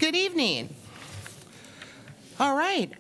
Good evening. All right.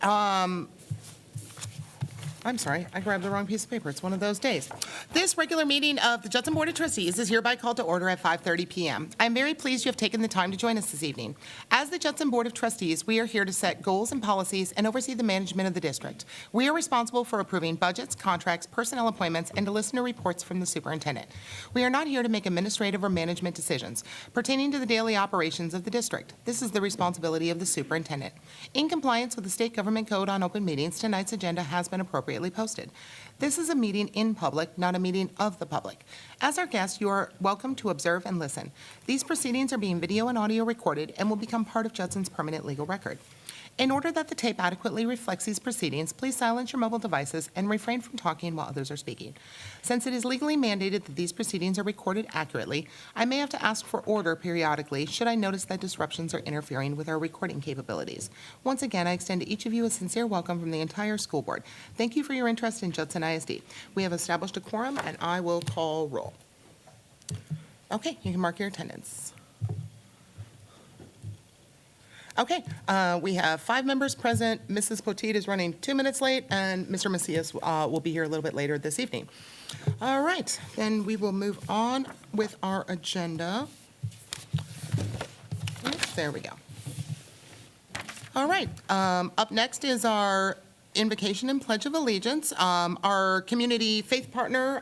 I'm sorry, I grabbed the wrong piece of paper. It's one of those days. This regular meeting of the Judson Board of Trustees is hereby called to order at 5:30 p.m. I'm very pleased you have taken the time to join us this evening. As the Judson Board of Trustees, we are here to set goals and policies and oversee the management of the district. We are responsible for approving budgets, contracts, personnel appointments, and to listen to reports from the superintendent. We are not here to make administrative or management decisions pertaining to the daily operations of the district. This is the responsibility of the superintendent. In compliance with the state government code on open meetings, tonight's agenda has been appropriately posted. This is a meeting in public, not a meeting of the public. As our guest, you are welcome to observe and listen. These proceedings are being video and audio recorded and will become part of Judson's permanent legal record. In order that the tape adequately reflects these proceedings, please silence your mobile devices and refrain from talking while others are speaking. Since it is legally mandated that these proceedings are recorded accurately, I may have to ask for order periodically should I notice that disruptions are interfering with our recording capabilities. Once again, I extend to each of you a sincere welcome from the entire school board. Thank you for your interest in Judson ISD. We have established a quorum, and I will call roll. Okay, you can mark your attendance. Okay, we have 5 members present. Mrs. Poteet is running 2 minutes late, and Mr. Macias will be here a little bit later this evening. All right, then we will move on with our agenda. Oops, there we go. All right, up next is our Invocation and Pledge of Allegiance. Our community faith partner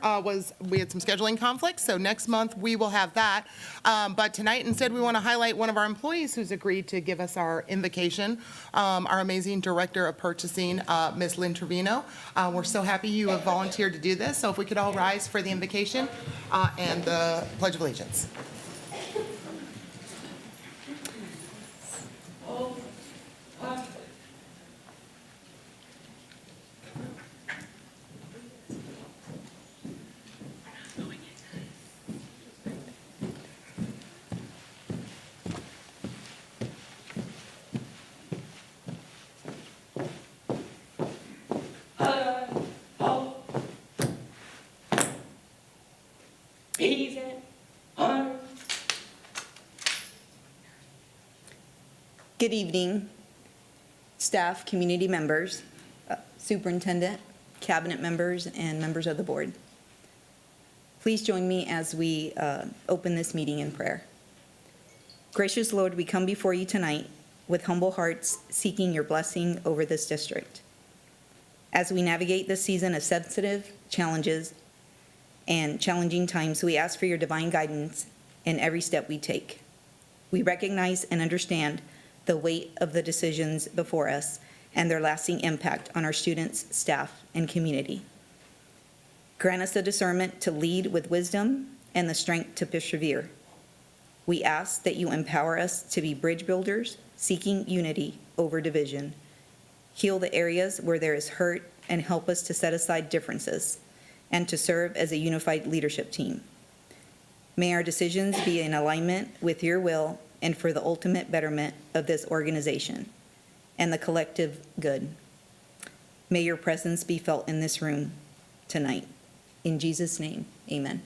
we had some scheduling conflicts, so next month we will have that. But tonight, instead, we want to highlight one of our employees who's agreed to give us our invocation, our amazing Director of Purchasing, Ms. Lynn Trevino. We're so happy you have volunteered to do this, so if we could all rise for the invocation and the Pledge of Allegiance. Good evening, staff, community members, superintendent, cabinet members, and members of the board. Please join me as we open this meeting in prayer. Gracious Lord, we come before you tonight with humble hearts, seeking your blessing over this district. As we navigate this season of sensitive challenges and challenging times, we ask for your divine guidance in every step we take. We recognize and understand the weight of the decisions before us and their lasting impact on our students, staff, and community. Grant us the discernment to lead with wisdom and the strength to persevere. We ask that you empower us to be bridge builders, seeking unity over division. Heal the areas where there is hurt and help us to set aside differences and to serve as a unified leadership team. May our decisions be in alignment with your will and for the ultimate betterment of this organization and the collective good. May your presence be felt in this room tonight. In Jesus' name, amen.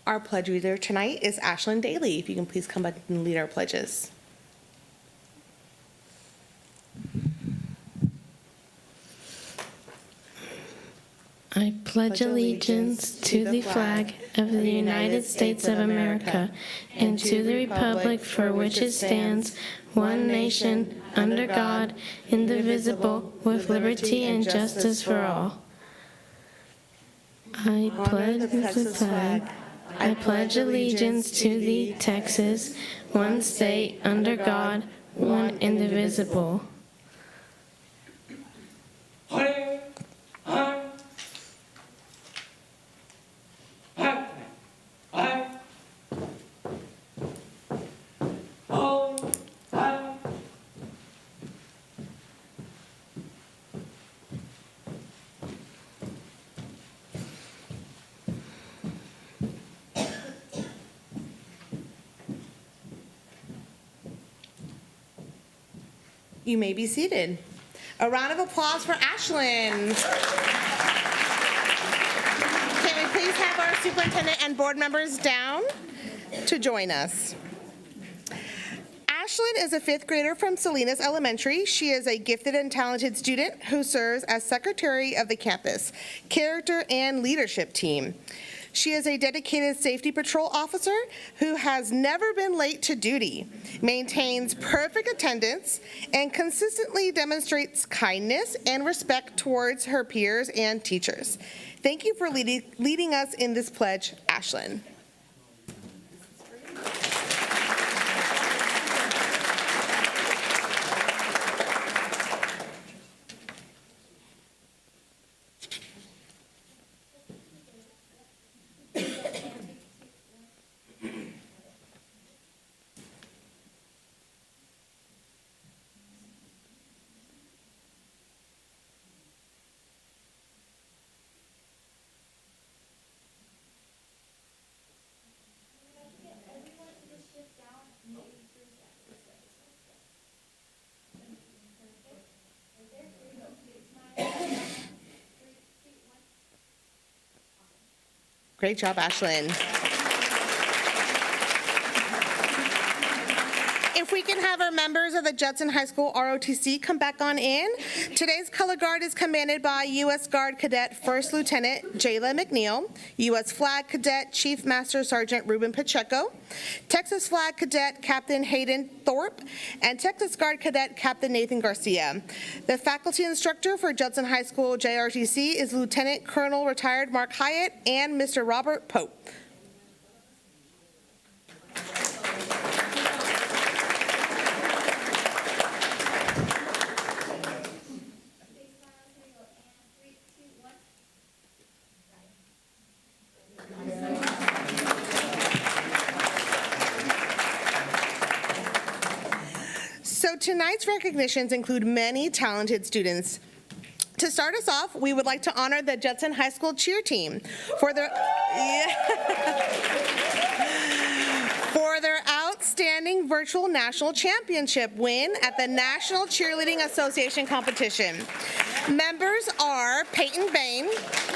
Our pledge reader tonight is Ashlyn Daly. If you can please come back and lead our pledges. I pledge allegiance to the flag of the United States of America and to the republic for which it stands, one nation, under God, indivisible, with liberty and justice for all. I pledge the flag. I pledge allegiance to thee, Texas, one state, under God, one indivisible. You may be seated. A round of applause for Ashlyn. Can we please have have our superintendent and board members down to join us. Ashlyn is a fifth grader from Salinas Elementary. She is a gifted and talented student who serves as secretary of the campus character and leadership team. She is a dedicated safety patrol officer who has never been late to duty, maintains perfect attendance, and consistently demonstrates kindness and respect towards her peers and teachers. Thank you for leading us in this pledge, Ashlyn. Great job, Ashlyn. If we can have our members of the Judson High School ROTC come back on in. Today's color guard is commanded by U.S. Guard Cadet First Lieutenant Jayla McNeil, U.S. Flag Cadet Chief Master Sergeant Ruben Pacheco, Texas Flag Cadet Captain Hayden Thorpe, and Texas Guard Cadet Captain Nathan Garcia. The faculty instructor for Judson High School JRTC is Lieutenant Colonel retired Mark Hyatt and Mr. Robert Pope. So tonight's recognitions include many talented students. To start us off, we would like to honor the Judson High School cheer team for their outstanding virtual national championship win at the National Cheerleading Association competition. Members are Peyton Bain,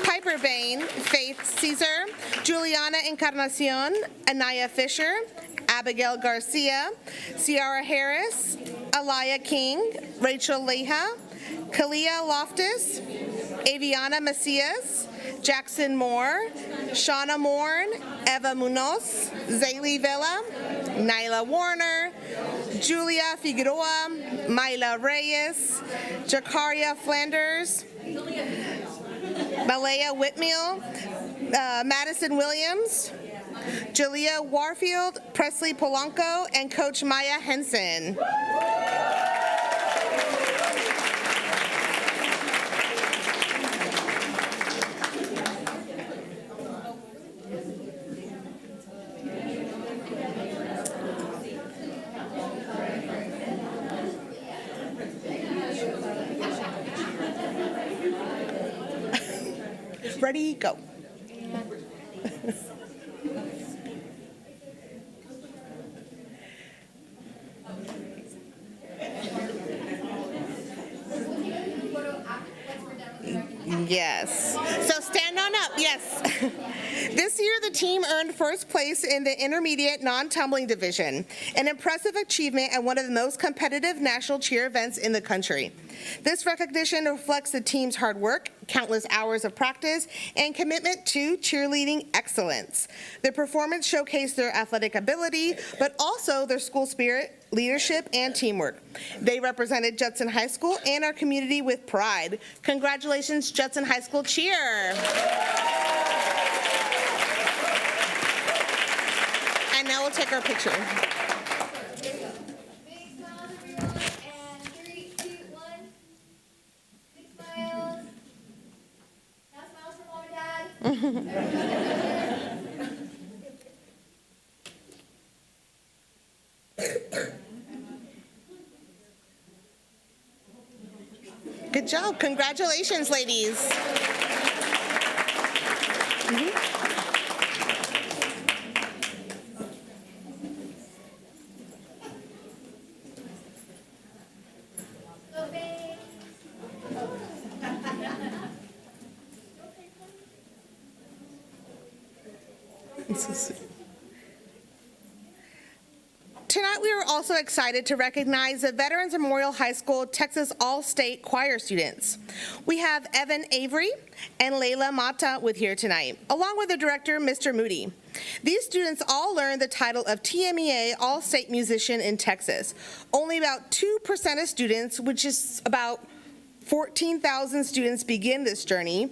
Piper Bain, Faith Caesar, Juliana Encarnacion, Anaya Fisher, Abigail Garcia, Ciara Harris, Alaya King, Rachel Leha, Kalia Loftus, Aviana Macias, Jackson Moore, Shauna Mourn, Eva Munoz, Zaylee Vela, Nyla Warner, Julia Figueroa, Myla Reyes, Jakaria Flanders, Malaya Whitmeal, Madison Williams, Jalea Warfield, Presley Polanco, and Coach Maya Henson. Ready, go. Yes. So stand on up. Yes. This year, the team earned first place in the intermediate non-tumbling division, an impressive achievement and one of the most competitive national cheer events in the country. This recognition reflects the team's hard work, countless hours of practice, and commitment to cheerleading excellence. The performance showcased their athletic ability, but also their school spirit, leadership, and teamwork. They represented Judson High School and our community with pride. Congratulations, Judson High School cheer. And now we'll take our picture. Big smiles, everyone, and 3, 2, 1. Big smiles. Now smiles for Mom and Dad. Good job. Congratulations, ladies. Go big. Tonight, we are also excited to recognize the Veterans Memorial High School Texas All-State Choir students. We have Evan Avery and Layla Mata with here tonight, along with the director, Mr. Moody. These students all earned the title of TMEA All-State Musician in Texas. Only about 2% of students, which is about 14,000 students, begin this journey.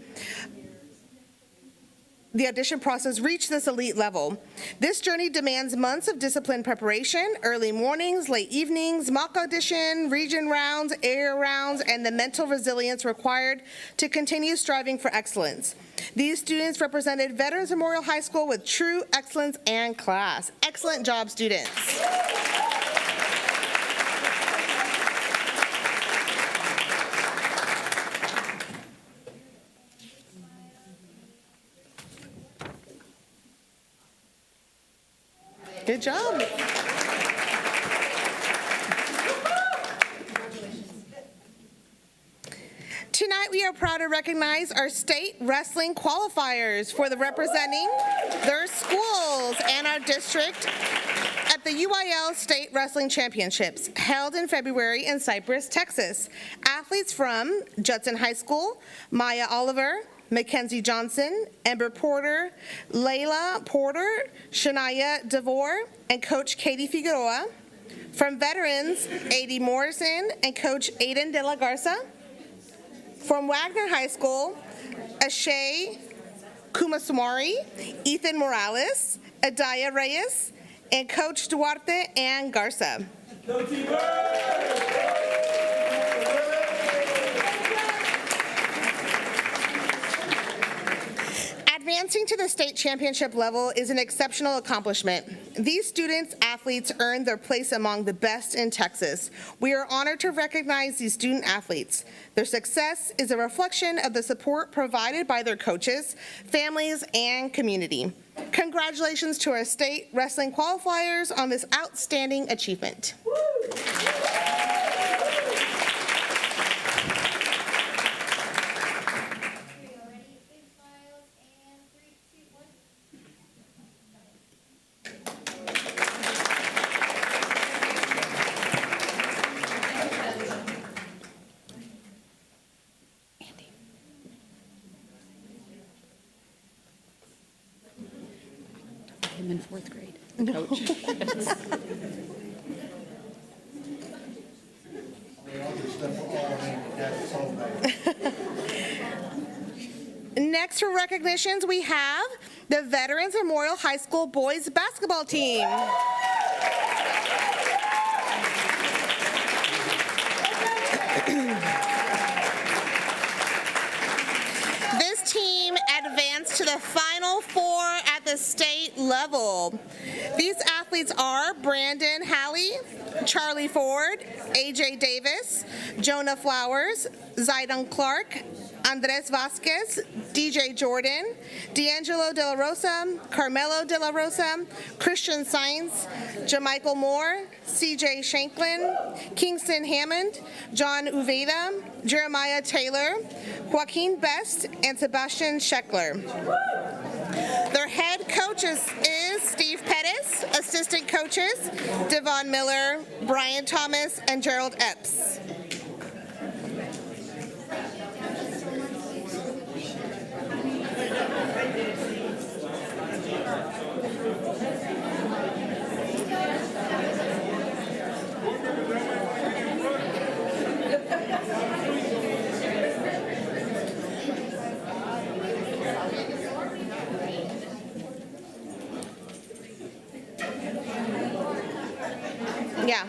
The audition process reached this elite level. This journey demands months of disciplined preparation, early mornings, late evenings, mock audition, region rounds, area rounds, and the mental resilience required to continue striving for excellence. These students represented Veterans Memorial High School with true excellence and class. Excellent job, students. Good job. Tonight, we are proud to recognize our state wrestling qualifiers for the representing their schools and our district at the UIL State Wrestling Championships held in February in Cypress, Texas. Athletes from Judson High School, Maya Oliver, Mackenzie Johnson, Amber Porter, Layla Porter, Shania DeVore, and Coach Katie Figueroa. From veterans, A.D. Morrison and Coach Aiden De La Garza. From Wagner High School, Ashay Kumasumari, Ethan Morales, Adaya Reyes, and Coach Duarte and Garza. Advancing to the state championship level is an exceptional accomplishment. These students, athletes, earned their place among the best in Texas. We are honored to recognize these student athletes. Their success is a reflection of the support provided by their coaches, families, and community. Congratulations to our state wrestling qualifiers on this outstanding achievement. I'm in fourth grade. Next for recognitions, we have the Veterans Memorial High School boys basketball team. This team advanced to the Final Four at the state level. These athletes are Brandon Halley, Charlie Ford, AJ Davis, Jonah Flowers, Zidon Clark, Andres Vasquez, DJ Jordan, D'Angelo De La Rosa, Carmelo De La Rosa, Christian Sainz, Jamichael Moore, CJ Shanklin, Kingston Hammond, John Uveda, Jeremiah Taylor, Joaquin Best, and Sebastian Scheckler. Their head coaches is Steve Pettis, assistant coaches, Devon Miller, Brian Thomas, and Gerald Epps. Yeah.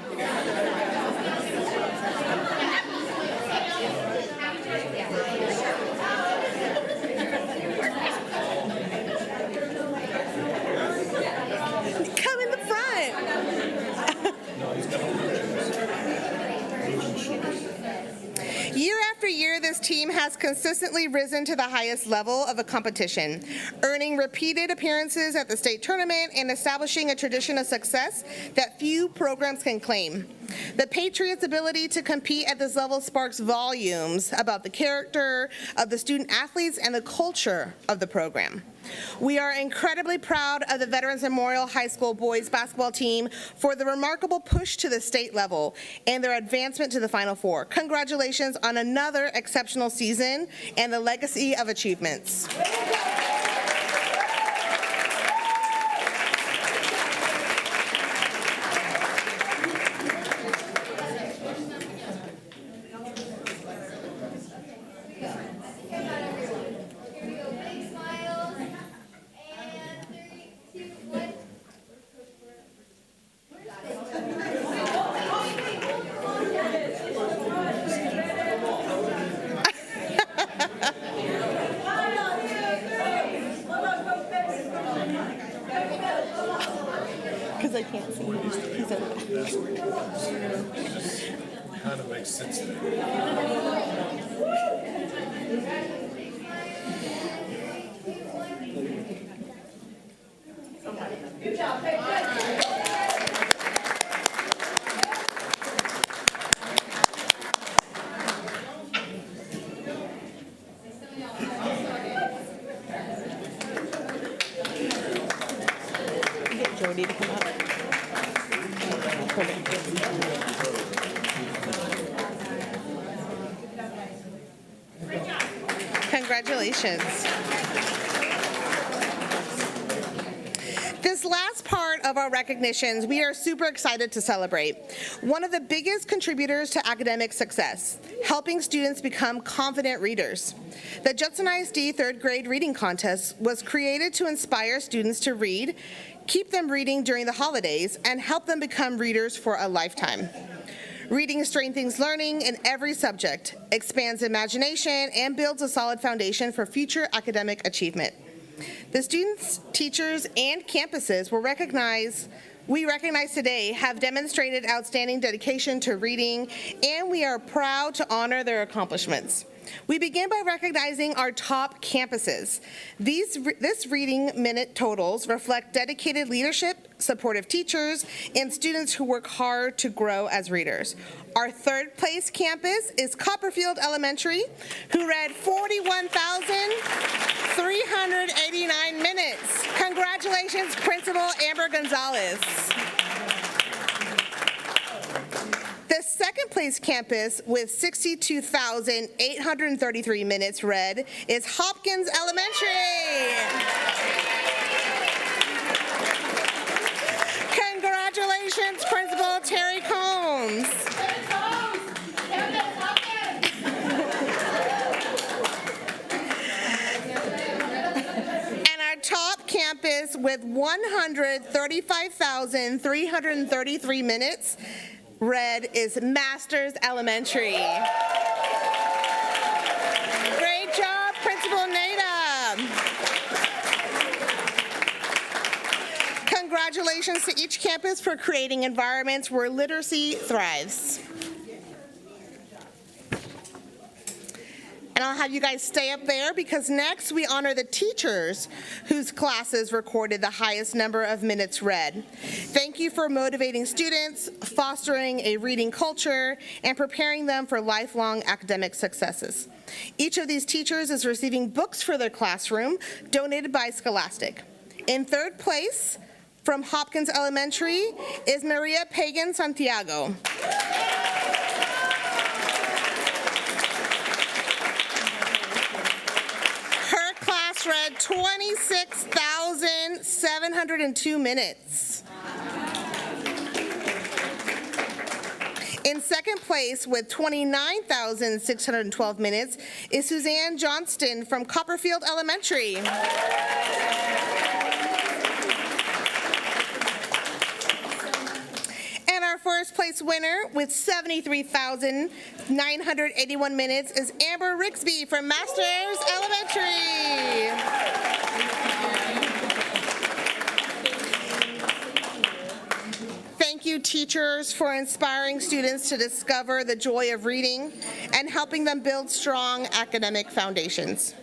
Come in the front. Year after year, this team has consistently risen to the highest level of a competition, earning repeated appearances at the state tournament and establishing a tradition of success that few programs can claim. The Patriots' ability to compete at this level sparks volumes about the character of the student athletes and the culture of the program. We are incredibly proud of the Veterans Memorial High School boys basketball team for the remarkable push to the state level and their advancement to the Final Four. Congratulations on another exceptional season and the legacy of achievements. Here we go, big smiles, and 3, 2, 1. Because I can't see him. He's in the back. Kind of makes sense there. Get Jody to come up. Congratulations. This last part of our recognitions, we are super excited to celebrate. One of the biggest contributors to academic success, helping students become confident readers. The Judson ISD third grade reading contest was created to inspire students to read, keep them reading during the holidays, and help them become readers for a lifetime. Reading strengthens learning in every subject, expands imagination, and builds a solid foundation for future academic achievement. The students, teachers, and campuses we recognize today have demonstrated outstanding dedication to reading, and we are proud to honor their accomplishments. We begin by recognizing our top campuses. This reading minute totals reflect dedicated leadership, supportive teachers, and students who work hard to grow as readers. Our third place campus is Copperfield Elementary, who read 41,389 minutes. Congratulations, Principal Amber Gonzalez. The second place campus with 62,833 minutes read is Hopkins Elementary. Congratulations, Principal Terry Combs. And our top campus with 135,333 minutes read is Masters Elementary. Great job, Principal Nada. Congratulations to each campus for creating environments where literacy thrives. And I'll have you guys stay up there because next we honor the teachers whose classes recorded the highest number of minutes read. Thank you for motivating students, fostering a reading culture, and preparing them for lifelong academic successes. Each of these teachers is receiving books for their classroom donated by Scholastic. In third place, from Hopkins Elementary, is Maria Pagan Santiago. Read 26,702 minutes. In second place with 29,612 minutes is Suzanne Johnston from Copperfield Elementary. And our first place winner with 73,981 minutes is Amber Rixby from Masters Elementary. Thank you, teachers, for inspiring students to discover the joy of reading and helping them build strong academic foundations.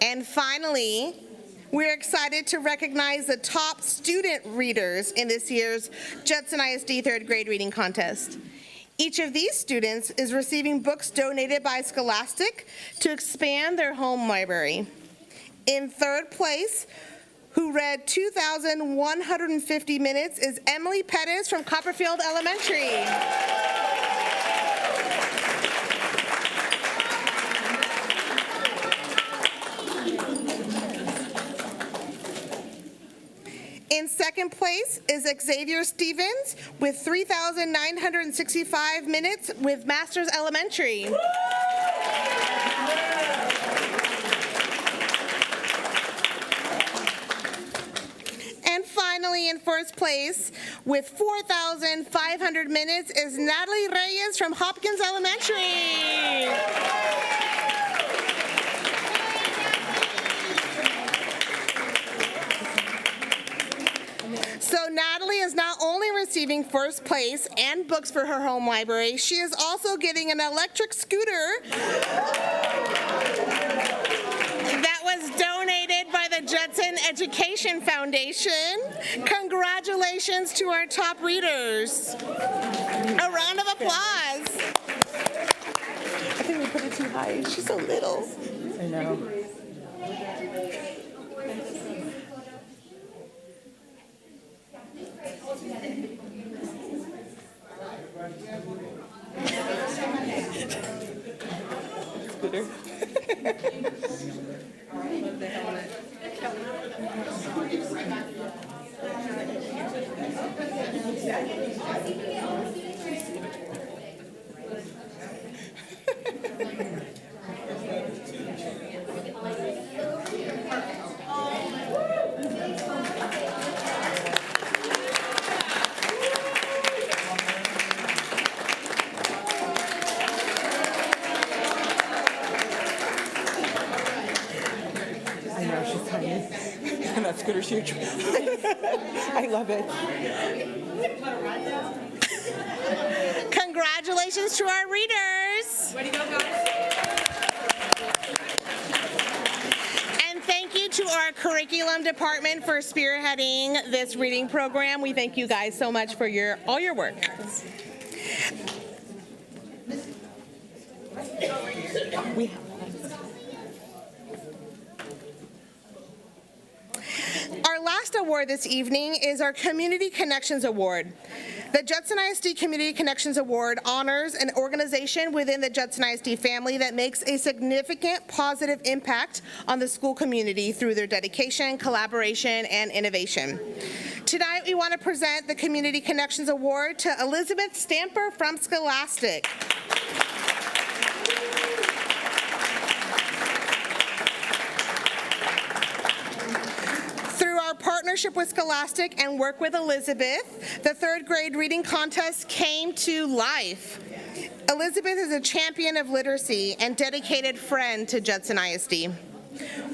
And finally, we're excited to recognize the top student readers in this year's Judson ISD third grade reading contest. Each of these students is receiving books donated by Scholastic to expand their home library. In third place, who read 2,150 minutes, is Emily Pettis from Copperfield Elementary. In second place is Xavier Stevens with 3,965 minutes with Masters Elementary. And finally, in first place with 4,500 minutes is Natalie Reyes from Hopkins Elementary. So Natalie is not only receiving first place and books for her home library, she is also getting an electric scooter that was donated by the Judson Education Foundation. Congratulations to our top readers. A round of applause. I think we put it too high. She's so little. I know. I know, she's tiny. And that scooter's huge. I love it. Congratulations to our readers. Way to go, guys. And thank you to our curriculum department for spearheading this reading program. We thank you guys so much for all your work. Our last award this evening is our Community Connections Award. The Judson ISD Community Connections Award honors an organization within the Judson ISD family that makes a significant positive impact on the school community through their dedication, collaboration, and innovation. Tonight, we want to present the Community Connections Award to Elizabeth Stamper from Scholastic. Through our partnership with Scholastic and work with Elizabeth, the third grade reading contest came to life. Elizabeth is a champion of literacy and dedicated friend to Judson ISD.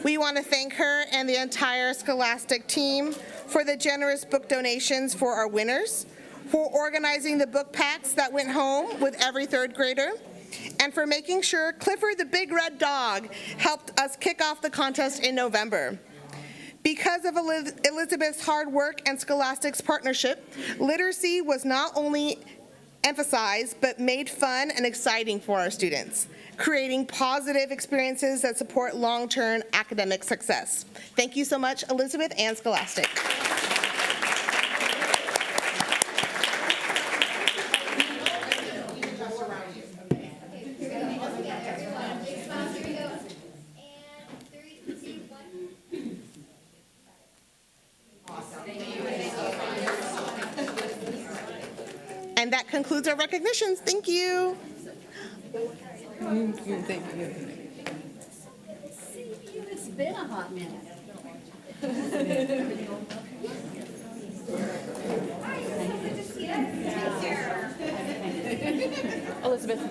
We want to thank her and the entire Scholastic team for the generous book donations for our winners, for organizing the book packs that went home with every third grader, and for making sure Clifford the Big Red Dog helped us kick off the contest in November. Because of Elizabeth's hard work and Scholastic's partnership, literacy was not only emphasized, but made fun and exciting for our students, creating positive experiences that support long-term academic success. Thank you so much, Elizabeth and Scholastic. And that concludes our recognitions. Thank you. Thank you. It's been a hot minute. Elizabeth.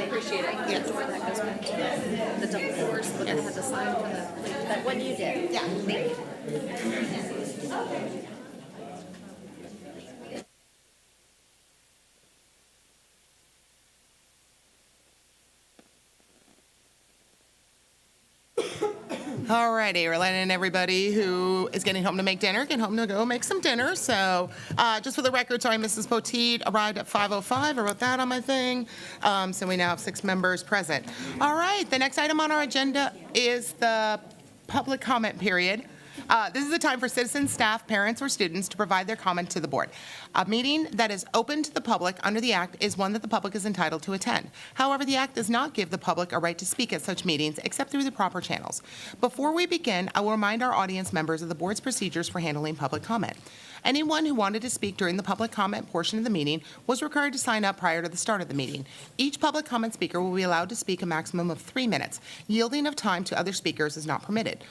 Appreciate it. Yes. That goes back to the double course that I had to sign for that one you did. Yeah. Thank you. All righty, we're letting everybody who is getting home to make dinner get home to go make some dinner. So just for the record, sorry, Mrs. Poteet arrived at 5:05. I wrote that on my thing. So we now have 6 members present. All right, the next item on our agenda is the public comment period. This is the time for citizens, staff, parents, or students to provide their comment to the board. A meeting that is open to the public under the Act is one that the public is entitled to attend. However, the Act does not give the public a right to speak at such meetings except through the proper channels. Before we begin, I will remind our audience members of the board's procedures for handling public comment. Anyone who wanted to speak during the public comment portion of the meeting was required to sign up prior to the start of the meeting. Each public comment speaker will be allowed to speak a maximum of 3 minutes. Yielding of time to other speakers is not permitted.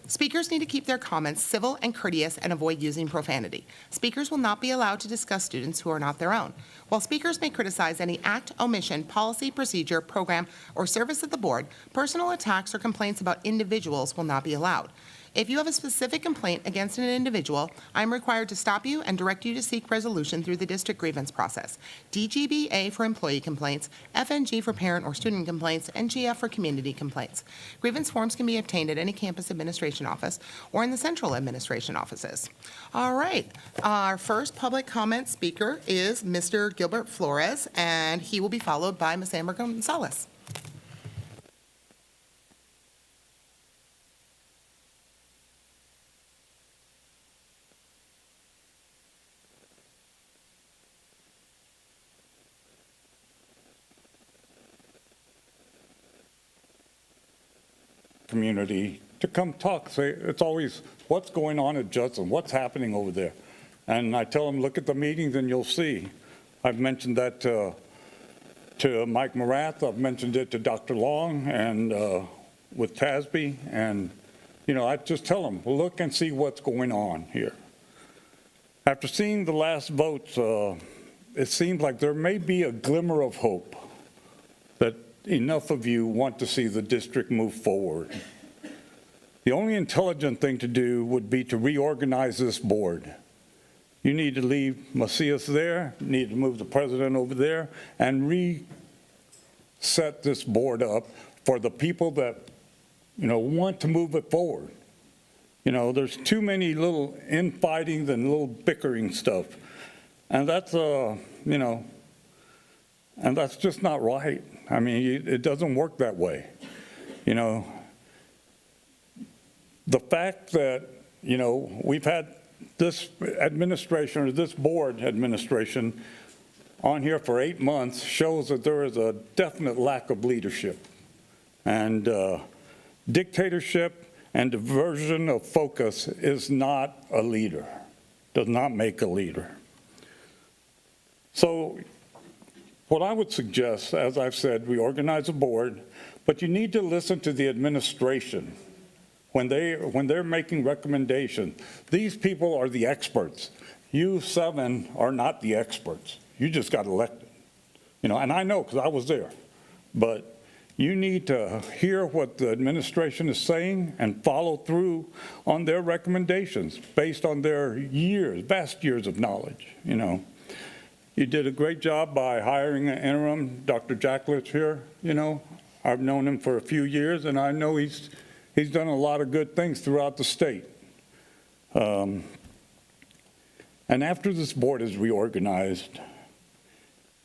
Speakers need to keep their comments civil and courteous and avoid using profanity. Speakers will not be allowed to discuss students who are not their own. While speakers may criticize any act, omission, policy, procedure, program, or service of the board, personal attacks or complaints about individuals will not be allowed. If you have a specific complaint against an individual, I am required to stop you and direct you to seek resolution through the district grievance process. DGBA for employee complaints, FNG for parent or student complaints, and GF for community complaints. Grievance forms can be obtained at any campus administration office or in the central administration offices. All right, our first public comment speaker is Mr. Gilbert Flores, and he will be followed by Ms. Amber Gonzalez. Community to come talk. Say, it's always, what's going on at Judson? What's happening over there? And I tell them, look at the meetings and you'll see. I've mentioned that to Mike Marath. I've mentioned it to Dr. Long and with Tasby. And, you know, I just tell them, look and see what's going on here. After seeing the last votes, it seems like there may be a glimmer of hope that enough of you want to see the district move forward. The only intelligent thing to do would be to reorganize this board. You need to leave Macias there, you need to move the president over there, and reset this board up for the people that, you know, want to move it forward. You know, there's too many little infighting and little bickering stuff. And that's, you know, and that's just not right. I mean, it doesn't work that way. You know, the fact that, you know, we've had this administration or this board administration on here for 8 months shows that there is a definite lack of leadership. And dictatorship and diversion of focus is not a leader, does not make a leader. So what I would suggest, as I've said, we organize a board, but you need to listen to the administration when they're making recommendations. These people are the experts. You 7 are not the experts. You just got elected. You know, and I know because I was there. But you need to hear what the administration is saying and follow through on their recommendations based on their years, vast years of knowledge, you know. You did a great job by hiring an interim, Dr. Jacklich here, you know. I've known him for a few years, and I know he's done a lot of good things throughout the state. And after this board is reorganized,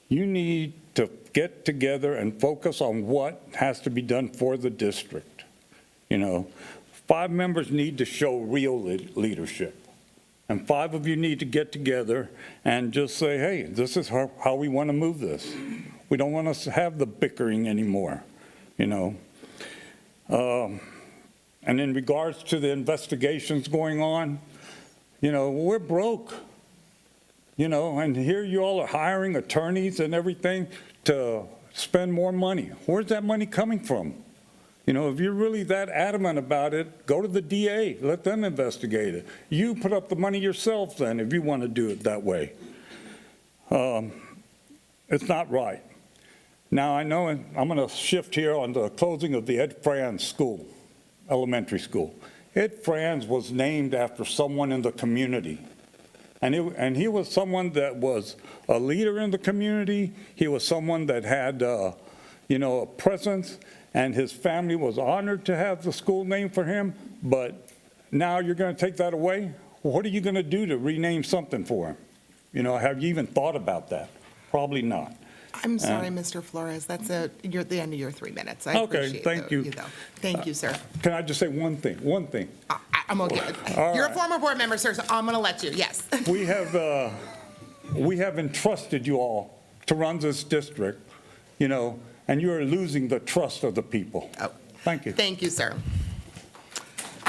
you need to get together and focus on what has to be done for the district. You know, 5 members need to show real leadership. And 5 of you need to get together and just say, hey, this is how we want to move this. We don't want us to have the bickering anymore, you know. And in regards to the investigations going on, you know, we're broke, you know, and here you all are hiring attorneys and everything to spend more money. Where's that money coming from? You know, if you're really that adamant about it, go to the DA, let them investigate it. You put up the money yourself then if you want to do it that way. It's not right. Now I know I'm going to shift here on the closing of the Ed Franz School, elementary school. Ed Franz was named after someone in the community. And he was someone that was a leader in the community. He was someone that had, a presence, and his family was honored to have the school named for him, but now you're going to take that away? What are you going to do to rename something for him? Have you even thought about that? Probably not. I'm sorry, Mr. Flores, you're at the end of your 3 minutes. I Okay, appreciate thank you. though. Thank you, sir. Can I just say one thing? I'm okay. All You're a right. former board member, sir, so I'm going to let you, yes. We have entrusted you all to run this district, and you're losing the trust of the people. Oh. Thank you. Thank you, sir.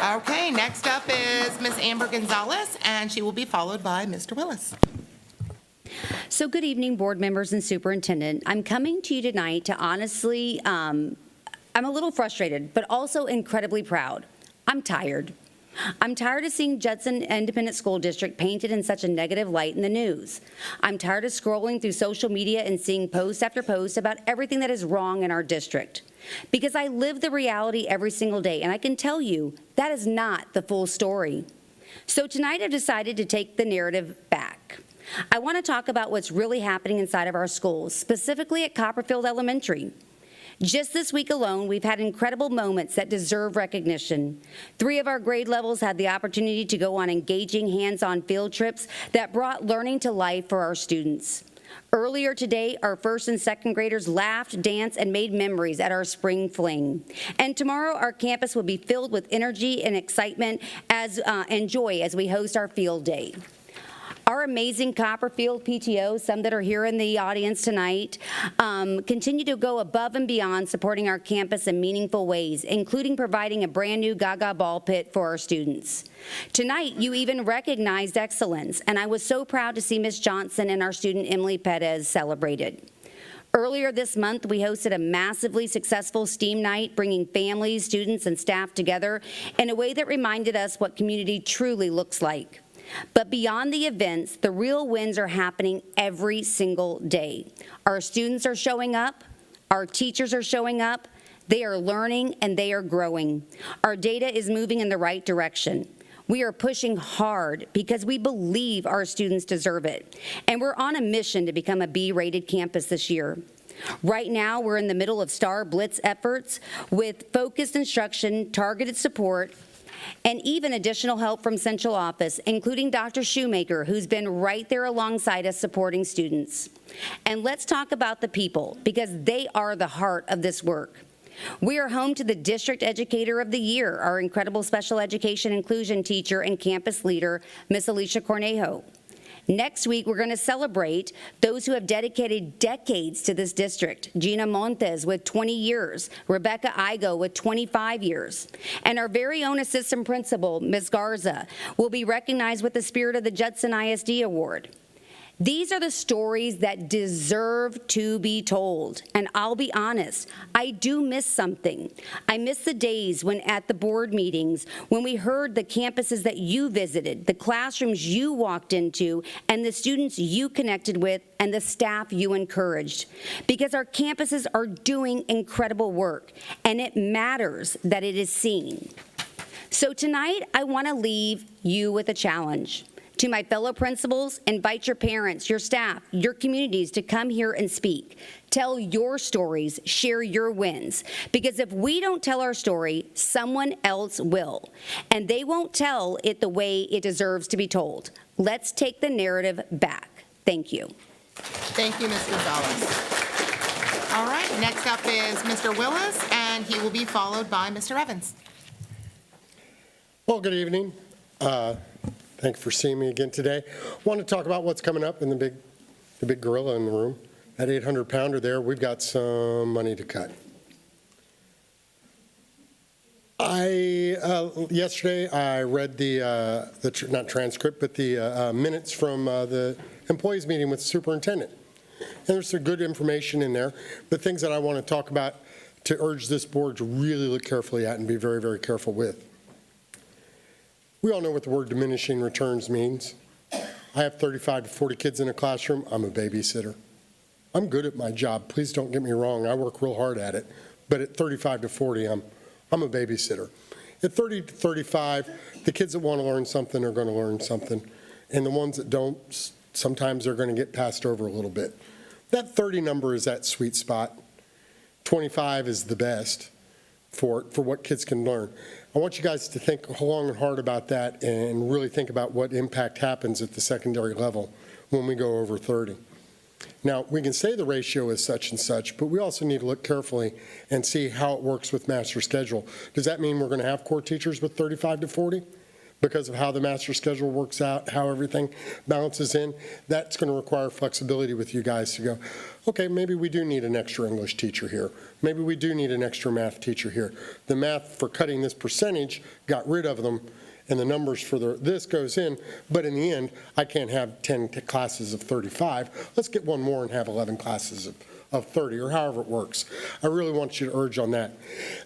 Okay, next up is Ms. Amber Gonzalez, and she will be followed by Mr. Willis. So good evening, board members and superintendent. I'm coming to you tonight to honestly, I'm a little frustrated, but also incredibly proud. I'm tired. I'm tired of seeing Judson Independent School District painted in such a negative light in the news. I'm tired of scrolling through social media and seeing post after post about everything that is wrong in our district. Because I live the reality every single day, and I can tell you that is not the full story. So tonight I've decided to take the narrative back. I want to talk about what's really happening inside of our schools, specifically at Copperfield Elementary. Just this week alone, we've had incredible moments that deserve recognition. 3 of our grade levels had the opportunity to go on engaging hands-on field trips that brought learning to life for our students. Earlier today, our 1st and 2nd graders laughed, danced, and made memories at our spring fling. And tomorrow, our campus will be filled with energy and excitement and joy as we host our field day. Our amazing Copperfield PTO, some that are here in the audience tonight, continue to go above and beyond supporting our campus in meaningful ways, including providing a brand new Gaga ball pit for our students. Tonight, you even recognized excellence, and I was so proud to see Ms. Johnson and our student Emily Perez celebrated. Earlier this month, we hosted a massively successful STEAM night, bringing families, students, and staff together in a way that reminded us what community truly looks like. But beyond the events, the real wins are happening every single day. Our students are showing up, our teachers are showing up, they are learning, and they are growing. Our data is moving in the right direction. We are pushing hard because we believe our students deserve it, and we're on a mission to become a B-rated campus this year. Right now, we're in the middle of STAR Blitz efforts with focused instruction, targeted support, and even additional help from central office, including Dr. Shoemaker, who's been right there alongside us supporting students. And let's talk about the people, because they are the heart of this work. We are home to the District Educator of the Year, our incredible special education inclusion teacher and campus leader, Miss Alicia Cornejo. Next week, we're going to celebrate those who have dedicated decades to this district. Gina Montes with 20 years, Rebecca Igo with 25 years. And our very own assistant principal, Ms. Garza, will be recognized with the Spirit of the Judson ISD Award. These are the stories that deserve to be told. And I'll be honest, I do miss something. I miss the days when at the board meetings, when we heard the campuses that you visited, the classrooms you walked into, and the students you connected with, and the staff you encouraged. Because our campuses are doing incredible work, and it matters that it is seen. So tonight, I want to leave you with a challenge. To my fellow principals, invite your parents, your staff, your communities to come here and speak. Tell your stories, share your wins. Because if we don't tell our story, someone else will. And they won't tell it the way it deserves to be told. Let's take the narrative back. Thank you. Thank you, Ms. Gonzalez. All right, next up is Mr. Willis, and he will be followed by Mr. Evans. Well, good evening. Thanks for seeing me again today. Want to talk about what's coming up in the big gorilla in the room. That 800-pounder there, we've got some money to cut. Yesterday I read not transcript, but the minutes from the employees meeting with the superintendent. And there's some good information in there, but things that I want to talk about to urge this board to really look carefully at and be very, very careful with. We all know what the word diminishing returns means. I have 35 to 40 kids in a classroom. I'm a babysitter. I'm good at my job. Please don't get me wrong. I work real hard at it. But at 35 to 40, I'm a babysitter. At 30 to 35, the kids that want to learn something are going to learn something. And the ones that don't, sometimes they're going to get passed over a little bit. That 30 number is that sweet spot. 25 is the best for what kids can learn. I want you guys to think long and hard about that and really think about what impact happens at the secondary level when we go over 30. Now, we can say the ratio is such and such, but we also need to look carefully and see how it works with master schedule. Does that mean we're going to have core teachers with 35 to 40? Because of how the master schedule works out, how everything balances in, that's going to require flexibility with you guys to go, okay, maybe we do need an extra English teacher here. Maybe we do need an extra math teacher here. The math for cutting this percentage got rid of them, and the numbers for this goes in, but in the end, I can't have 10 classes of 35. Let's get one more and have 11 classes of 30, or however it works. I really want you to urge on that.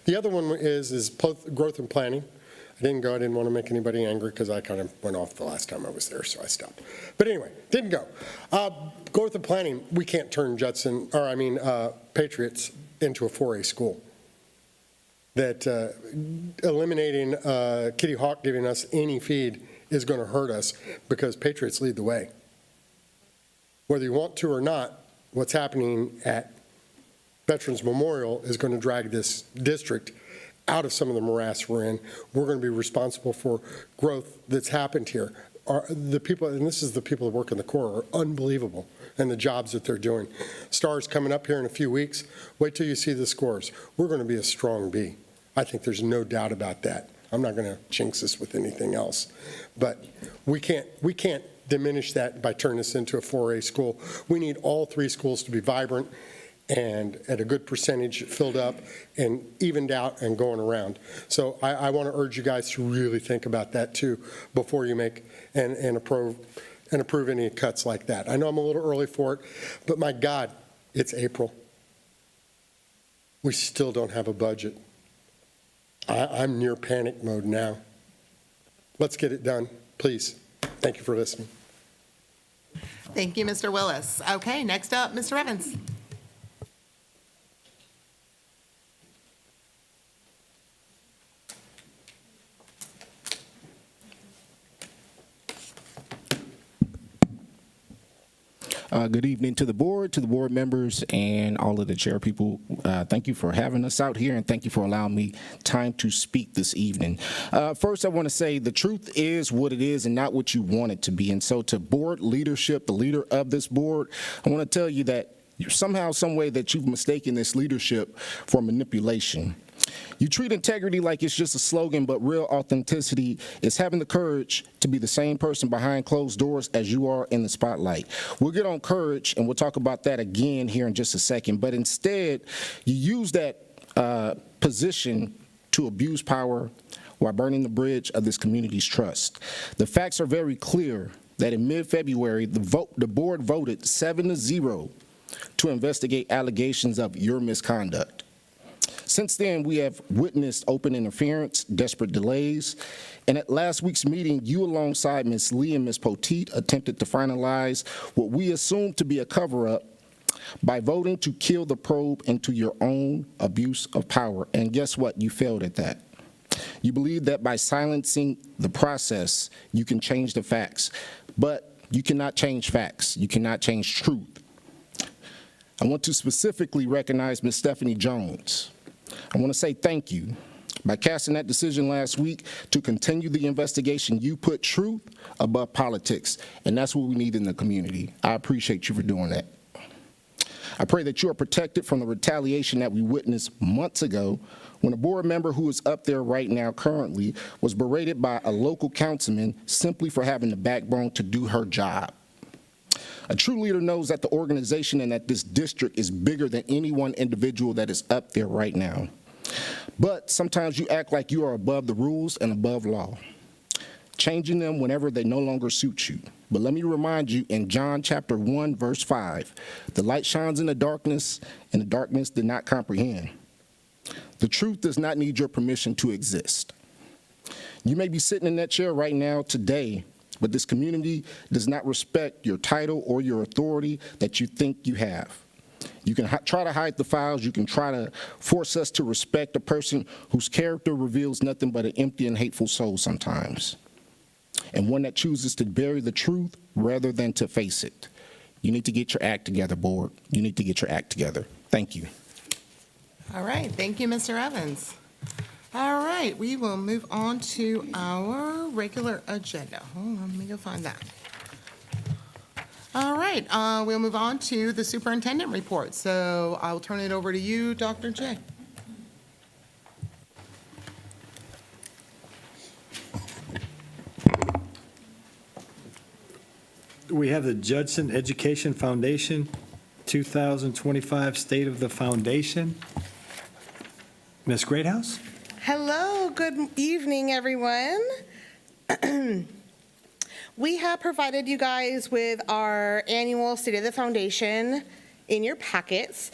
The other one is growth and planning. I didn't want to make anybody angry because I kind of went off the last time I was there, so I stopped. But anyway, didn't go. Growth and planning, we can't turn Patriots into a 4A school. That eliminating Kitty Hawk giving us any feed is going to hurt us because Patriots lead the way. Whether you want to or not, what's happening at Veterans Memorial is going to drag this district out of some of the morass we're in. We're going to be responsible for growth that's happened here. The people, and this is the people that work in the Corps, are unbelievable, and the jobs that they're doing. STAR's coming up here in a few weeks. Wait till you see the scores. We're going to be a strong B. I think there's no doubt about that. I'm not going to jinx this with anything else. But we can't diminish that by turning this into a 4A school. We need all three schools to be vibrant and at a good percentage filled up and evened out and going around. So I want to urge you guys to really think about that too before you make and approve any cuts like that. I know I'm a little early for it, but my God, it's April. We still don't have a budget. I'm near panic mode now. Let's get it done, please. Thank you for listening. Thank you, Mr. Willis. Okay, next up, Mr. Evans. Good evening to the board members, and all of the chair people. Thank you for having us out here, and thank you for allowing me time to speak this evening. First, I want to say the truth is what it is and not what you want it to be. And so to board leadership, the leader of this board, I want to tell you that somehow, some way that you've mistaken this leadership for manipulation. You treat integrity like it's just a slogan, but real authenticity is having the courage to be the same person behind closed doors as you are in the spotlight. We'll get on courage, and we'll talk about that again here in just a second. But instead, you use that position to abuse power while burning the bridge of this community's trust. The facts are very clear that in mid-February, the board voted 7-0 to investigate allegations of your misconduct. Since then, we have witnessed open interference, desperate delays, and at last week's meeting, you alongside Ms. Lee and Ms. Poteet attempted to finalize what we assumed to be a cover-up by voting to kill the probe into your own abuse of power. And guess what? You failed at that. You believe that by silencing the process, you can change the facts, but you cannot change facts. You cannot change truth. I want to specifically recognize Ms. Stephanie Jones. I want to say thank you. By casting that decision last week to continue the investigation, you put truth above politics, and that's what we need in the community. I appreciate you for doing that. I pray that you are protected from the retaliation that we witnessed months ago when a board member who is up there right now currently was berated by a local councilman simply for having the backbone to do her job. A true leader knows that the organization and that this district is bigger than any one individual that is up there right now. But sometimes you act like you are above the rules and above law, changing them whenever they no longer suit you. But let me remind you, in John chapter 1, verse 5, the light shines in the darkness, and the darkness did not comprehend. The truth does not need your permission to exist. You may be sitting in that chair right now today, but this community does not respect your title or your authority that you think you have. You can try to hide the files. You can try to force us to respect a person whose character reveals nothing but an empty and hateful soul sometimes, and one that chooses to bury the truth rather than to face it. You need to get your act together, board. You need to get your act together. Thank you. All right, thank you, Mr. Evans. All right, we will move on to our regular agenda. Hold on, let me go find that. All right, we'll move on to the superintendent report. So I'll turn it over to you, Dr. J. We have the Judson Education Foundation 2025 State of the Foundation. Ms. Greathouse? Hello, good evening, everyone. We have provided you guys with our annual State of the Foundation in your packets.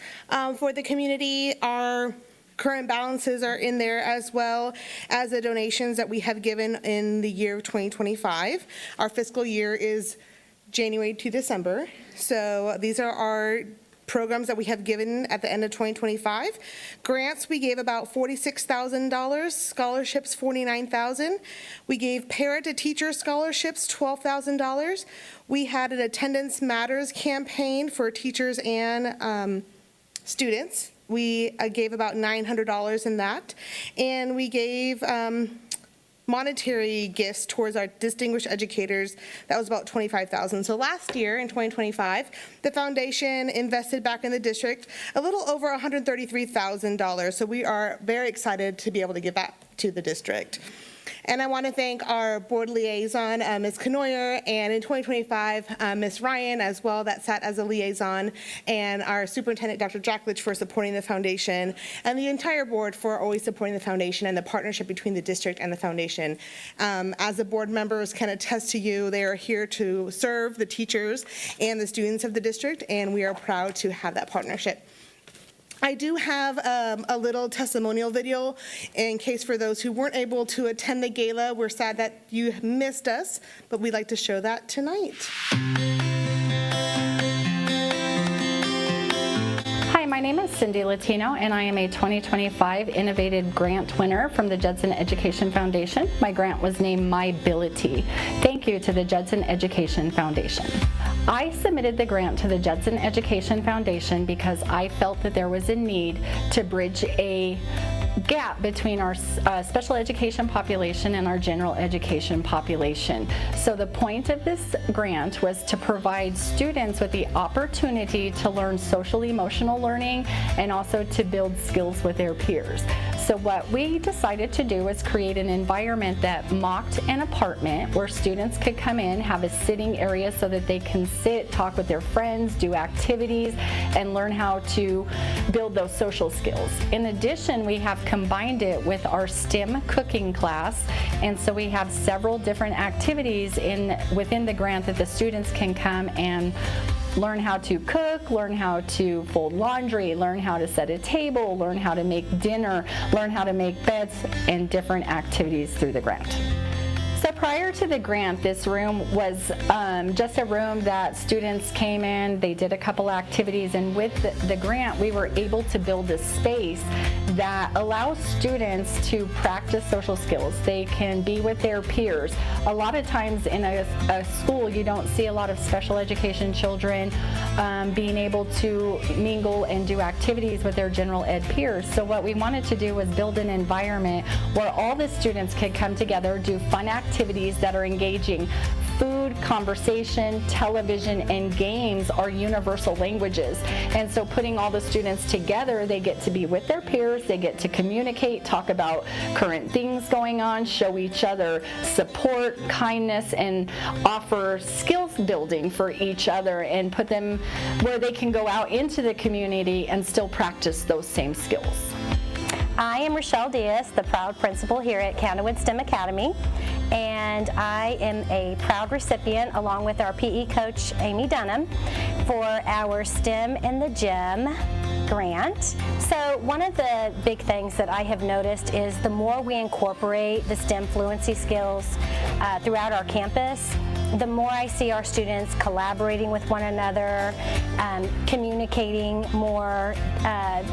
For the community, our current balances are in there, as well as the donations that we have given in the year of 2025. Our fiscal year is January to December. So these are our programs that we have given at the end of 2025. Grants, we gave about $46,000. Scholarships, $49,000. We gave parent to teacher scholarships, $12,000. We had an Attendance Matters campaign for teachers and students. We gave about $900 in that. And we gave monetary gifts towards our distinguished educators. That was about $25,000. So last year, in 2025, the foundation invested back in the district a little over $133,000. So we are very excited to be able to give back to the district. And I want to thank our board liaison, Ms. Canoyer, and in 2025, Ms. Ryan as well, that sat as a liaison, and our superintendent, Dr. Jacklich, for supporting the foundation, and the entire board for always supporting the foundation and the partnership between the district and the foundation. As the board members can attest to you, they are here to serve the teachers and the students of the district, and we are proud to have that partnership. I do have a little testimonial video in case for those who weren't able to attend the gala. We're sad that you missed us, but we'd like to show that tonight. Hi, my name is Cindy Latino, and I am a 2025 Innovative Grant winner from the Judson Education Foundation. My grant was named My Ability. Thank you to the Judson Education Foundation. I submitted the grant to the Judson Education Foundation because I felt that there was a need to bridge a gap between our special education population and our general education population. So the point of this grant was to provide students with the opportunity to learn social emotional learning and also to build skills with their peers. So what we decided to do was create an environment that mocked an apartment where students could come in, have a sitting area so that they can sit, talk with their friends, do activities, and learn how to build those social skills. In addition, we have combined it with our STEM cooking class, and so we have several different activities within the grant that the students can come and learn how to cook, learn how to fold laundry, learn how to set a table, learn how to make dinner, learn how to make beds, and different activities through the grant. So prior to the grant, this room was just a room that students came in, they did a couple activities, and with the grant, we were able to build a space that allows students to practice social skills. They can be with their peers. A lot of times in a school, you don't see a lot of special education children being able to mingle and do activities with their general ed peers. So what we wanted to do was build an environment where all the students could come together, do fun activities that are engaging. Food, conversation, television, and games are universal languages. And so putting all the students together, they get to be with their peers, they get to communicate, talk about current things going on, show each other support, kindness, and offer skills building for each other and put them where they can go out into the community and still practice those same skills. I am Rochelle Diaz, the proud principal here at Candlewood STEM Academy, and I am a proud recipient, along with our PE coach, Amy Dunham, for our STEM in the Gym grant. So one of the big things that I have noticed is the more we incorporate the STEM fluency skills throughout our campus, the more I see our students collaborating with one another, communicating more,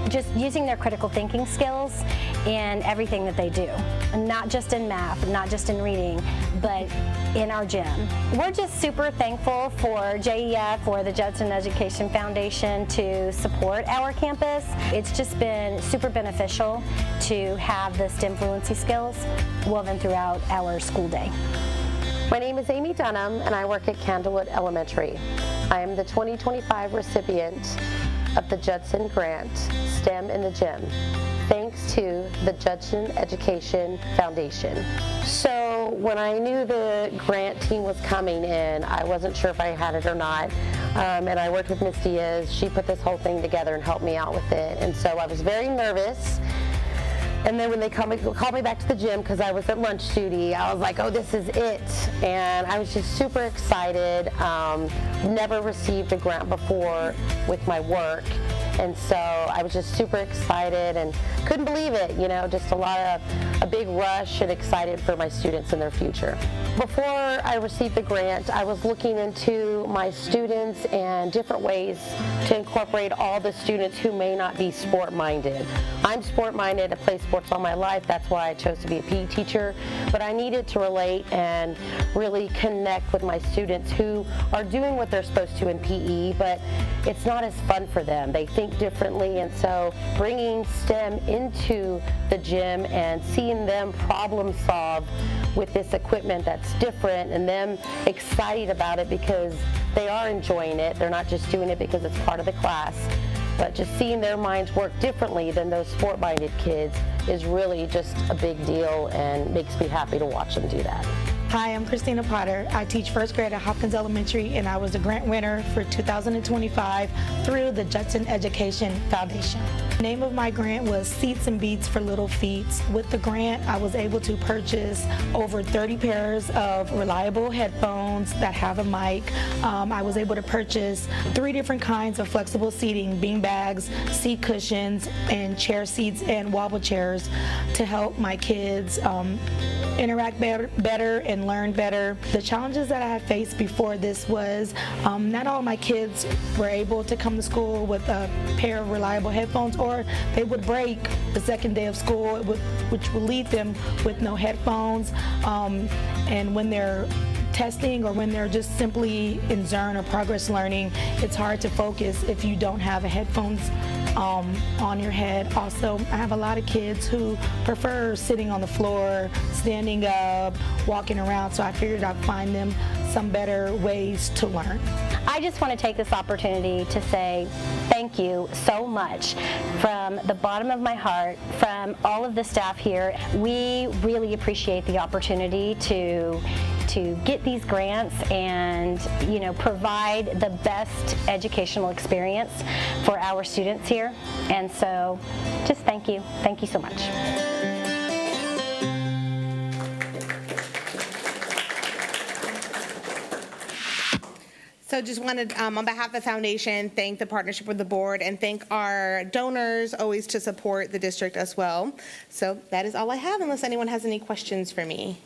just using their critical thinking skills, in everything that they do, not just in math, not just in reading, but in our gym. We're just super thankful for JEF, for the Judson Education Foundation, to support our campus. It's just been super beneficial to have the STEM fluency skills woven throughout our school day. My name is Amy Dunham, and I work at Candlewood Elementary. I am the 2025 recipient of the Judson Grant, STEM in the Gym, thanks to the Judson Education Foundation. So when I knew the grant team was coming in, I wasn't sure if I had it or not. And I worked with Ms. Diaz. She put this whole thing together and helped me out with it. And so I was very nervous. And then when they called me back to the gym, because I was at lunch duty, I was like, oh, this is it. And I was just super excited. Never received a grant before with my work. And so I was just super excited and couldn't believe it, just a big rush and excited for my students and their future. Before I received the grant, I was looking into my students and different ways to incorporate all the students who may not be sport-minded. I'm sport-minded, I play sports all my life, that's why I chose to be a PE teacher, but I needed to relate and really connect with my students who are doing what they're supposed to in PE, but it's not as fun for them. They think differently, and so bringing STEM into the gym and seeing them problem solve with this equipment that's different and them excited about it because they are enjoying it. They're not just doing it because it's part of the class, but just seeing their minds work differently than those sport-minded kids is really just a big deal and makes me happy to watch them do that. Hi, I'm Christina Potter. I teach first grade at Hopkins Elementary, and I was the grant winner for 2025 through the Judson Education Foundation. The name of my grant was Seats and Beats for Little Feet. With the grant, I was able to purchase over 30 pairs of reliable headphones that have a mic. I was able to purchase 3 different kinds of flexible seating, bean bags, seat cushions, and chair seats and wobble chairs to help my kids interact better and learn better. The challenges that I had faced before this was not all my kids were able to come to school with a pair of reliable headphones, or they would break the second day of school, which would leave them with no headphones. And when they're testing or when they're just simply in Zern or progress learning, it's hard to focus if you don't have a headphones on your head. Also, I have a lot of kids who prefer sitting on the floor, standing up, walking around, so I figured I'd find them some better ways to learn. I just want to take this opportunity to say thank you so much from the bottom of my heart, from all of the staff here. We really appreciate the opportunity to get these grants and provide the best educational experience for our students here. And so just thank you so much. So just wanted, on behalf of the foundation, thank the partnership with the board and thank our donors always to support the district as well. So that is all I have, unless anyone has any questions for me.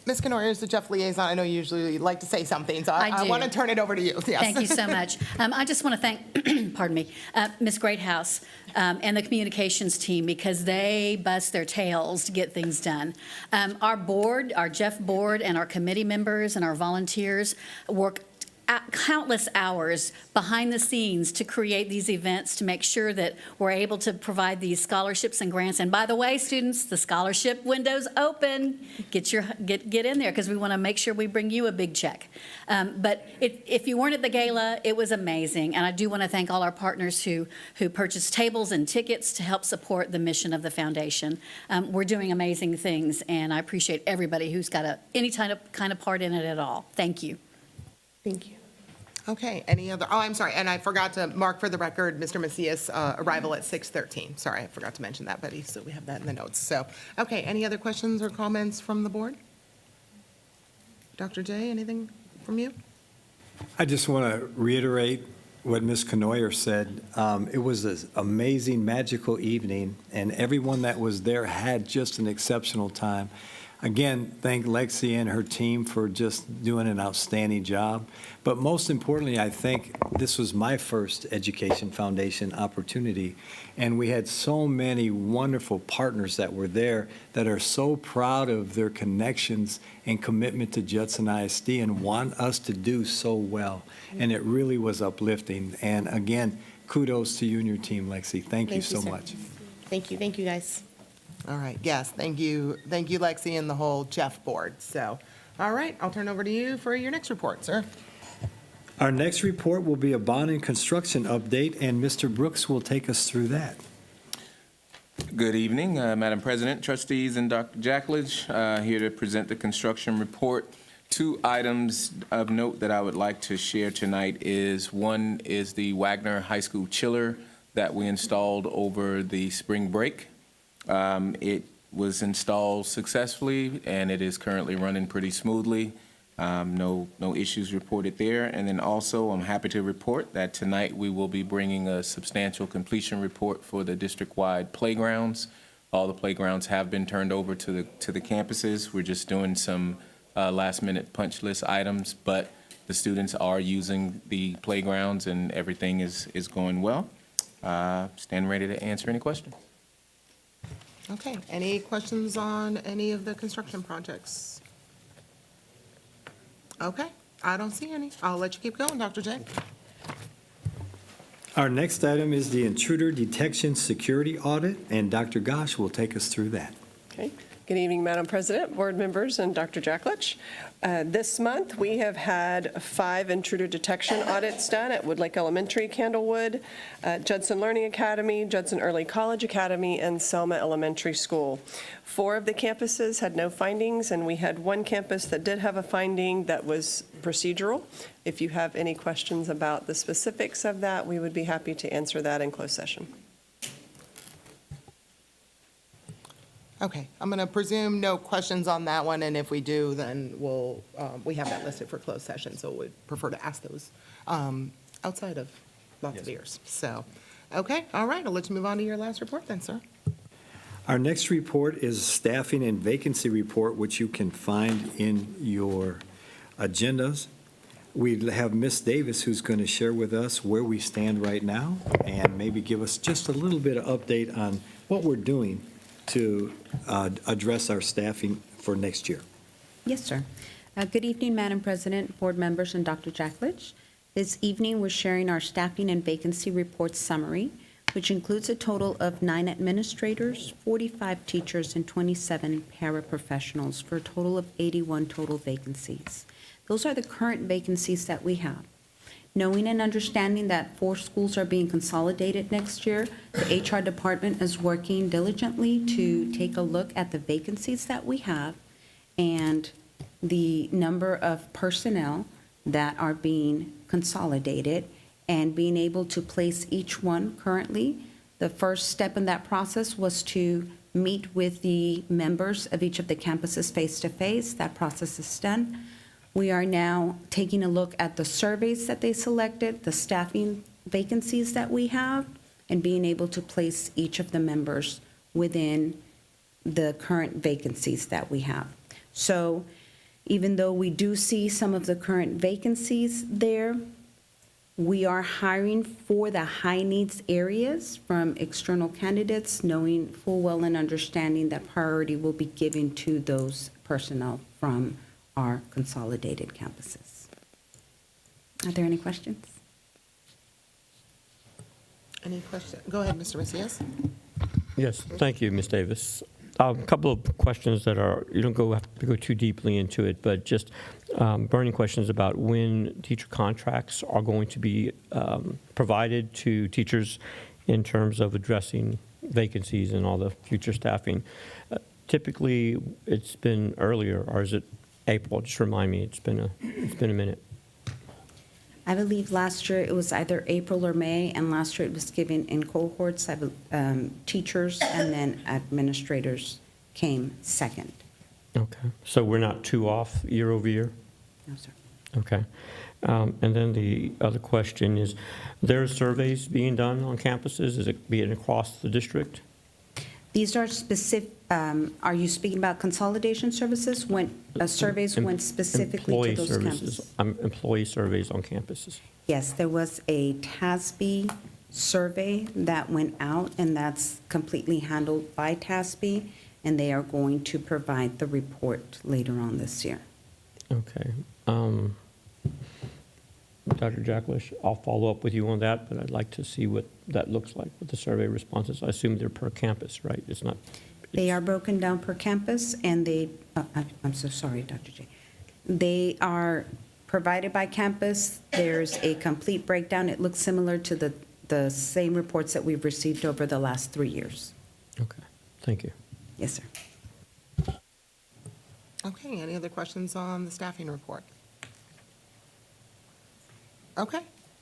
Ms. Kenoyer is the Jeff liaison. I know you usually like to say something, so I want to turn it over to you. Yes. Thank you so much. I just want to thank, pardon me, Ms. Greathouse and the communications team, because they bust their tails to get things done. Our board, our Jeff board, and our committee members and our volunteers work countless hours behind the scenes to create these events, to make sure that we're able to provide these scholarships and grants. And by the way, students, the scholarship window's open. Get in there, because we want to make sure we bring you a big check. But if you weren't at the gala, it was amazing. And I do want to thank all our partners who purchased tables and tickets to help support the mission of the foundation. We're doing amazing things, and I appreciate everybody who's got any kind of part in it at all. Thank you. Thank you. Okay, any other, I'm sorry, and I forgot to mark for the record Mr. Macias' arrival at 6:13. Sorry, I forgot to mention that, but so we have that in the notes. So, okay, any other questions or comments from the board? Dr. J, anything from you? I just want to reiterate what Ms. Kenoyer said. It was an amazing, magical evening, and everyone that was there had just an exceptional time. again, thank Lexi and her team for just doing an outstanding job. But most importantly, I think this was my first Education Foundation opportunity, and we had so many wonderful partners that were there that are so proud of their connections and commitment to Judson ISD and want us to do so well. And it really was uplifting. And again, kudos to you and your team, Lexi. Thank you so sir. much. Thank you guys. All right, yes, thank you, Lexi, and the whole Jeff board. So, all right, I'll turn over to you for your next report, sir. Our next report will be a bond and construction update, and Mr. Brooks will take us through that. Good evening, Madam President, trustees, and Dr. Jackledge, here to present the construction report. 2 items of note that I would like to share tonight is, one is the Wagner High School chiller that we installed over the spring break. It was installed successfully, and it is currently running pretty smoothly. No issues reported there. And then also, I'm happy to report that tonight we will be bringing a substantial completion report for the district-wide playgrounds. All the playgrounds have been turned over to the campuses. We're just doing some last-minute punch list items, but the students are using the playgrounds, and everything is going well. Stand ready to answer any questions. Okay, any questions on any of the construction projects? Okay, I don't see any. I'll let you keep going, Dr. J. Our next item is the intruder detection security audit, and Dr. Gosh will take us through that. Okay. Good evening, Madam President, board members, and Dr. Jackledge. This month, we have had 5 intruder detection audits done at Woodlake Elementary, Candlewood, Judson Learning Academy, Judson Early College Academy, and Selma Elementary School. 4 of the campuses had no findings, and we had 1 campus that did have a finding that was procedural. If you have any questions about the specifics of that, we would be happy to answer that in closed session. Okay, I'm going to presume no questions on that one, and if we do, then we have that listed for closed session, so we'd prefer to ask those outside of lots of ears. So, okay, all right, I'll let you move on to your last report then, sir. Our next report is staffing and vacancy report, which you can find in your agendas. We have Ms. Davis, who's going to share with us where we stand right now and maybe give us just a little bit of update on what we're doing to address our staffing for next year. Yes, sir. Good evening, Madam President, board members, and Dr. Jackledge. This evening, we're sharing our staffing and vacancy report summary, which includes a total of 9 administrators, 45 teachers, and 27 paraprofessionals for a total of 81 total vacancies. Those are the current vacancies that we have. Knowing and understanding that 4 schools are being consolidated next year, the HR department is working diligently to take a look at the vacancies that we have and the number of personnel that are being consolidated and being able to place each one currently. The first step in that process was to meet with the members of each of the campuses face-to-face. That process is done. We are now taking a look at the surveys that they selected, the staffing vacancies that we have, and being able to place each of the members within the current vacancies that we have. So even though we do see some of the current vacancies there, we are hiring for the high needs areas from external candidates, knowing full well and understanding that priority will be given to those personnel from our consolidated campuses. Are there any questions? Any questions? Go ahead, Mr. Macias. Yes, thank you, Ms. Davis. A couple of questions that are, you don't have to go too deeply into it, but just burning questions about when teacher contracts are going to be provided to teachers in terms of addressing vacancies and all the future staffing. Typically, it's been earlier, or is it April? Just remind me, it's been a minute. I believe last year it was either April or May, and last year it was given in cohorts. Teachers and then administrators came second. Okay, so we're not too off year over year? No, sir. Okay. And then the other question is, there are surveys being done on campuses? Is it being across the district? These are specific, are you speaking about consolidation services when surveys went specifically Employee to those services, campuses? employee surveys on campuses. Yes, there was a TASB survey that went out, and that's completely handled by TASB, and they are going to provide the report later on this year. Okay. Dr. Jacklish, I'll follow up with you on that, but I'd like to see what that looks like with the survey responses. I assume they're per campus, right? It's not. They are broken down per campus, and I'm so sorry, Dr. J. They are provided by campus. There's a complete breakdown. It looks similar to the same reports that we've received over the last 3 years. Okay, thank you. Yes, sir. Okay, any other questions on the staffing report? Okay.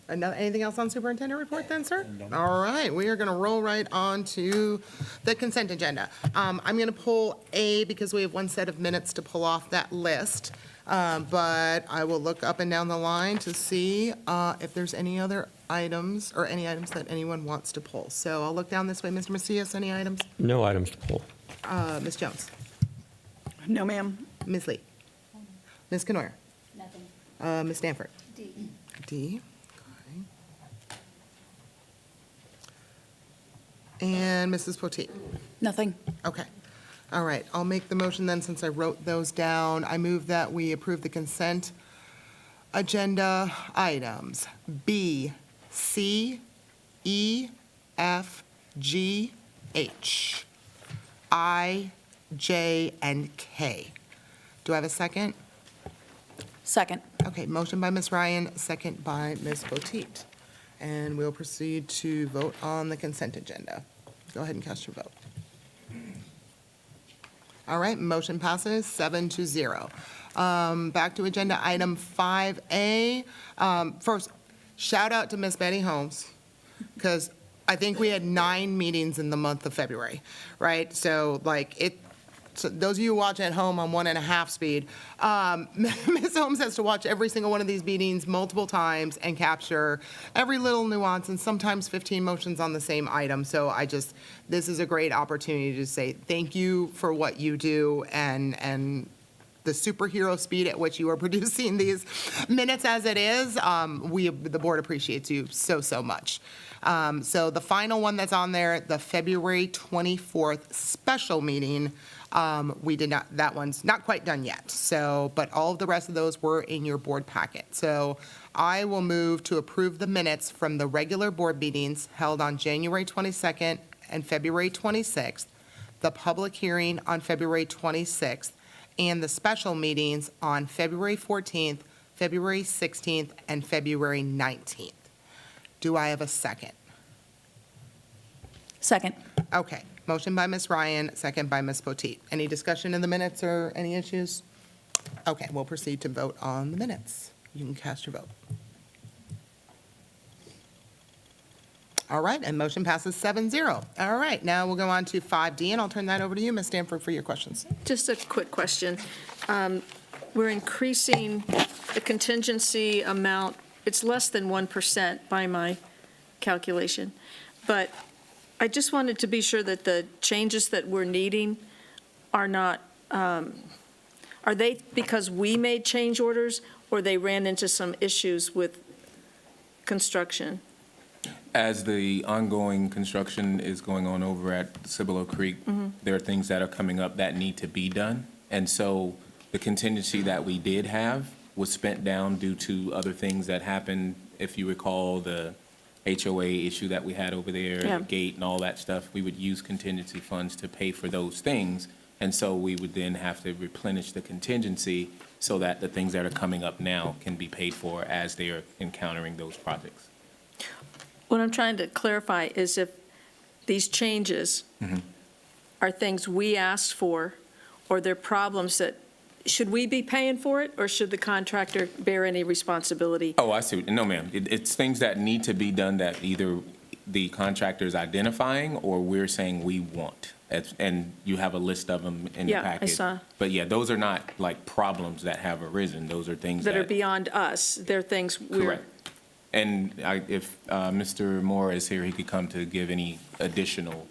Anything else on superintendent report then, sir? All right, we are going to roll right on to the consent agenda. I'm going to pull A because we have one set of minutes to pull off that list, but I will look up and down the line to see if there's any other items or any items that anyone wants to pull. So I'll look down this way. Mr. Macias, any items? No items to pull. Ms. Jones? No, ma'am. Ms. Lee? Ms. Canoyer? Nothing. Ms. Stanford? D. D. Okay. And Mrs. Potteet? Nothing. Okay. All right. I'll make the motion then, since I wrote those down. I move that we approve the consent agenda items B, C, E, F, G, H, I, J, and K. Do I have a second? Second. Okay, motion by Ms. Ryan, second by Ms. Potteet. And we'll proceed to vote on the consent agenda. Go ahead and cast your vote. All right, motion passes 7-0. Back to agenda item 5A. First, shout out to Miss Betty Holmes, because I think we had 9 meetings in the month of February, right? So so those of you who watch at home on 1.5 speed, Ms. Holmes has to watch every single one of these meetings multiple times and capture every little nuance, and sometimes 15 motions on the same item. So this is a great opportunity to say thank you for what you do and the superhero speed at which you are producing these minutes as it is. The board appreciates you so much. So the final one that's on there, the February 24th special meeting, that one's not quite done yet. So, but all of the rest of those were in your board packet. So I will move to approve the minutes from the regular board meetings held on January 22nd and February 26th, the public hearing on February 26th, and the special meetings on February 14th, February 16th, and February 19th. Do I have a second? Second. Okay. Motion by Ms. Ryan, second by Ms. Potteet. Any discussion in the minutes or any issues? Okay, we'll proceed to vote on the minutes. You can cast your vote. All right, and motion passes 7-0. All right, now we'll go on to 5D, and I'll turn that over to you, Ms. Stanford, for your questions. Just a quick question. We're increasing the contingency amount. It's less than 1% by my calculation. But I just wanted to be sure that the changes that we're needing are not, are they because we made change orders, or they ran into some issues with construction? As the ongoing construction is going on over at Cibolo Creek, there are things that are coming up that need to be done. And so the contingency that we did have was spent down due to other things that happened. If you recall, the HOA issue that we had over there, Yeah. the gate and all that stuff, we would use contingency funds to pay for those things. And so we would then have to replenish the contingency so that the things that are coming up now can be paid for as they are encountering those projects. What I'm trying to clarify is if these changes are things we asked for, or they're problems that, should we be paying for it, or should the contractor bear any responsibility? Oh, I see. No, ma'am. It's things that need to be done that either the contractor is identifying or we're saying we want. And you have a list of them in the packet. Yeah, I saw. But yeah, those are not like problems that have arisen. Those are things That are beyond us. They're things we're. Correct. And if Mr. Moore is here, he could come to give any additional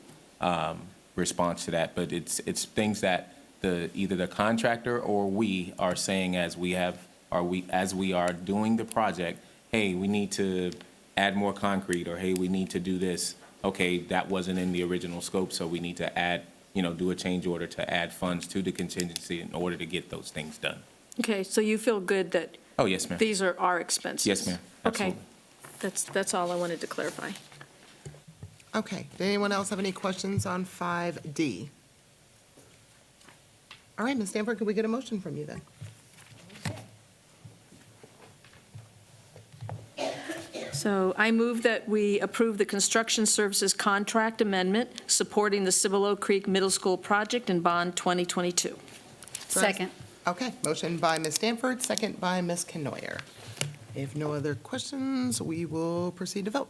response to that, but it's things that either the contractor or we are saying as we are doing the project, hey, we need to add more concrete, or hey, we need to do this. Okay, that wasn't in the original scope, so we need to add, do a change order to add funds to the contingency in order to get those things done. Okay, so you feel good that Oh, yes, ma'am. these are our expenses? Yes, ma'am. Absolutely. Okay, that's all I wanted to clarify. Okay, did anyone else have any questions on 5D? All right, Ms. Stanford, could we get a motion from you then? So I move that we approve the construction services contract amendment supporting the Cibolo Creek Middle School project in bond 2022. Second. Okay, motion by Ms. Stanford, second by Ms. Knoyer. If no other questions, we will proceed to vote.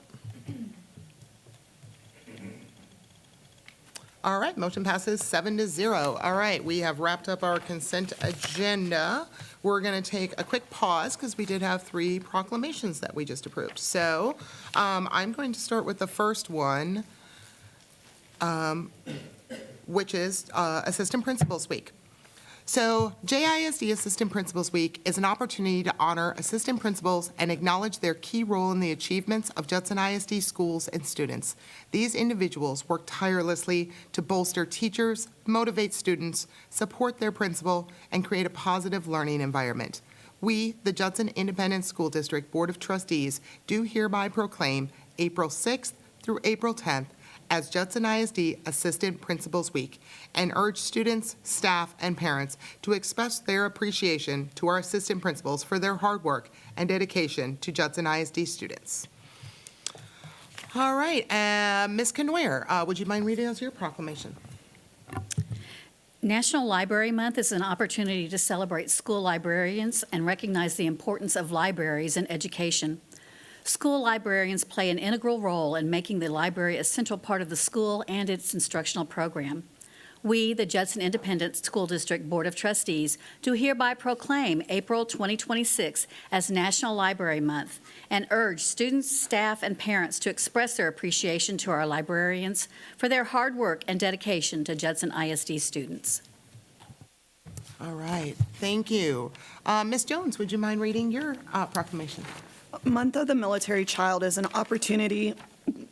All right, motion passes 7-0. All right, we have wrapped up our consent agenda. We're going to take a quick pause because we did have 3 proclamations that we just approved. So I'm going to start with the first one, which is Assistant Principals Week. So JISD Assistant Principals Week is an opportunity to honor assistant principals and acknowledge their key role in the achievements of Judson ISD schools and students. These individuals work tirelessly to bolster teachers, motivate students, support their principal, and create a positive learning environment. We, the Judson Independent School District Board of Trustees, do hereby proclaim April 6th through April 10th as Judson ISD Assistant Principals Week and urge students, staff, and parents to express their appreciation to our assistant principals for their hard work and dedication to Judson ISD students. All right, Ms. Knoyer, would you mind reading us your proclamation? National Library Month is an opportunity to celebrate school librarians and recognize the importance of libraries in education. School librarians play an integral role in making the library a central part of the school and its instructional program. We, the Judson Independent School District Board of Trustees, do hereby proclaim April 2026 as National Library Month and urge students, staff, and parents to express their appreciation to our librarians for their hard work and dedication to Judson ISD students. All right, thank you. Ms. Jones, would you mind reading your proclamation? Month of the Military Child is an opportunity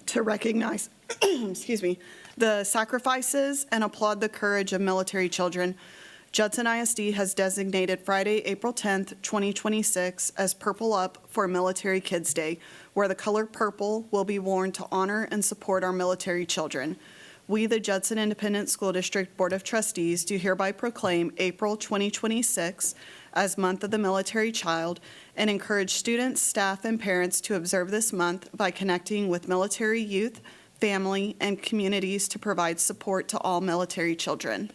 to recognize, excuse me, the sacrifices and applaud the courage of military children. Judson ISD has designated Friday, April 10th, 2026 as Purple Up for Military Kids Day, where the color purple will be worn to honor and support our military children. We, the Judson Independent School District Board of Trustees, do hereby proclaim April 2026 as Month of the Military Child and encourage students, staff, and parents to observe this month by connecting with military youth, family, and communities to provide support to all military children.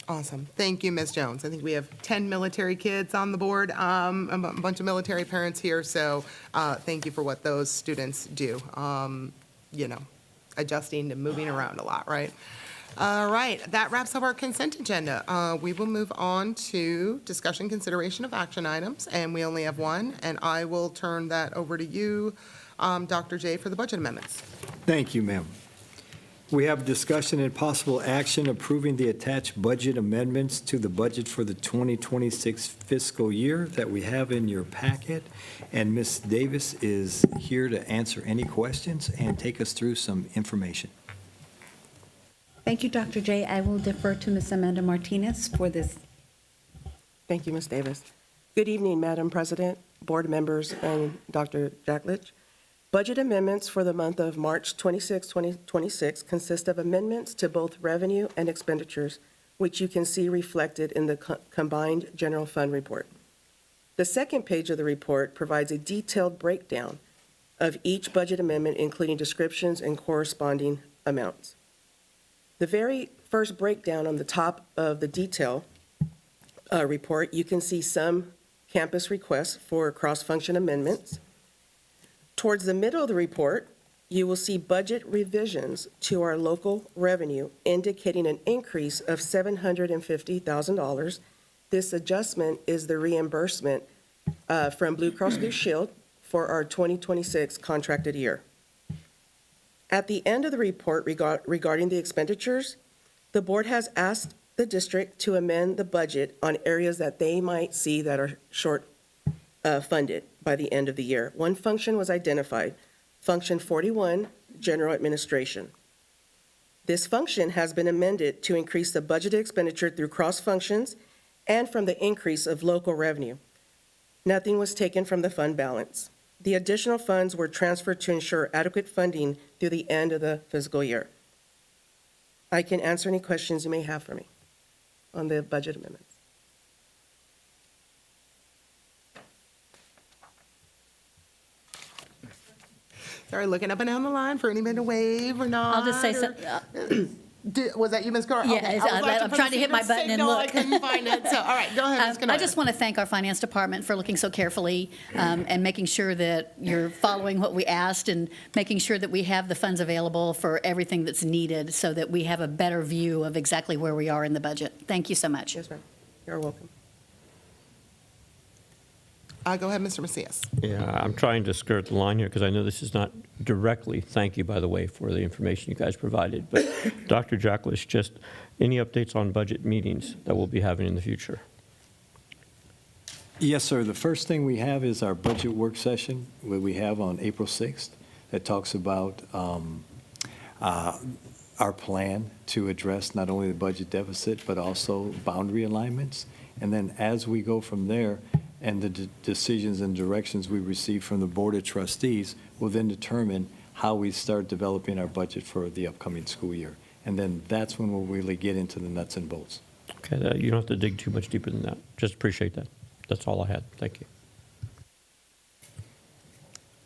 Awesome. Thank you, Ms. Jones. I think we have 10 military kids on the board, a bunch of military parents here, so thank you for what those students do, adjusting and moving around a lot, right? All right, that wraps up our consent agenda. We will move on to discussion, consideration of action items, and we only have one, and I will turn that over to you, Dr. J, for the budget amendments. Thank you, ma'am. We have discussion and possible action approving the attached budget amendments to the budget for the 2026 fiscal year that we have in your packet. And Ms. Davis is here to answer any questions and take us through some information. Thank you, Dr. J. I will defer to Ms. Amanda Martinez for this. Thank you, Ms. Davis. Good evening, Madam President, board members, and Dr. Jacklich. Budget amendments for the month of March 26, 2026 consist of amendments to both revenue and expenditures, which you can see reflected in the combined general fund report. The second page of the report provides a detailed breakdown of each budget amendment, including descriptions and corresponding amounts. The very first breakdown on the top of the detail report, you can see some campus requests for cross-function amendments. Towards the middle of the report, you will see budget revisions to our local revenue, indicating an increase of $750,000. This adjustment is the reimbursement from Blue Cross Blue Shield for our 2026 contracted year. At the end of the report regarding the expenditures, the board has asked the district to amend the budget on areas that they might see that are short funded by the end of the year. One function was identified, Function 41, General Administration. This function has been amended to increase the budgeted expenditure through cross-functions and from the increase of local revenue. Nothing was taken from the fund balance. The additional funds were transferred to ensure adequate funding through the end of the fiscal year. I can answer any questions you may have for me on the budget amendments. Sorry, looking up and down the line for anybody to wave or not. I'll just say Was that you, Ms. Carr? Yeah, Okay, I was watching I'm for trying the to hit my secret button and signal. look. I couldn't find it. So, all right, go ahead, Ms. I Canoyer. just want to thank our finance department for looking so carefully and making sure that you're following what we asked and making sure that we have the funds available for everything that's needed so that we have a better view of exactly where we are in the budget. Thank you so much. Yes, ma'am. You're welcome. Go ahead, Mr. Macias. Yeah, I'm trying to skirt the line here because I know this is not directly, thank you, by the way, for the information you guys provided. But Dr. Jacklish, just any updates on budget meetings that we'll be having in the future? Yes, sir. The first thing we have is our budget work session, where we have on April 6th, that talks about our plan to address not only the budget deficit, but also boundary alignments. And then as we go from there, and the decisions and directions we receive from the Board of Trustees will then determine how we start developing our budget for the upcoming school year. And then that's when we'll really get into the nuts and bolts. Okay, you don't have to dig too much deeper than that. Just appreciate that. That's all I had. Thank you.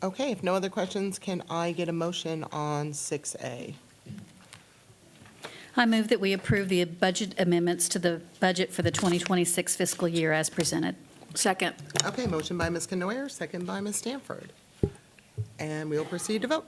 Okay, if no other questions, can I get a motion on 6A? I move that we approve the budget amendments to the budget for the 2026 fiscal year as presented. Second. Okay, motion by Ms. Canoyer, second by Ms. Stanford. And we'll proceed to vote.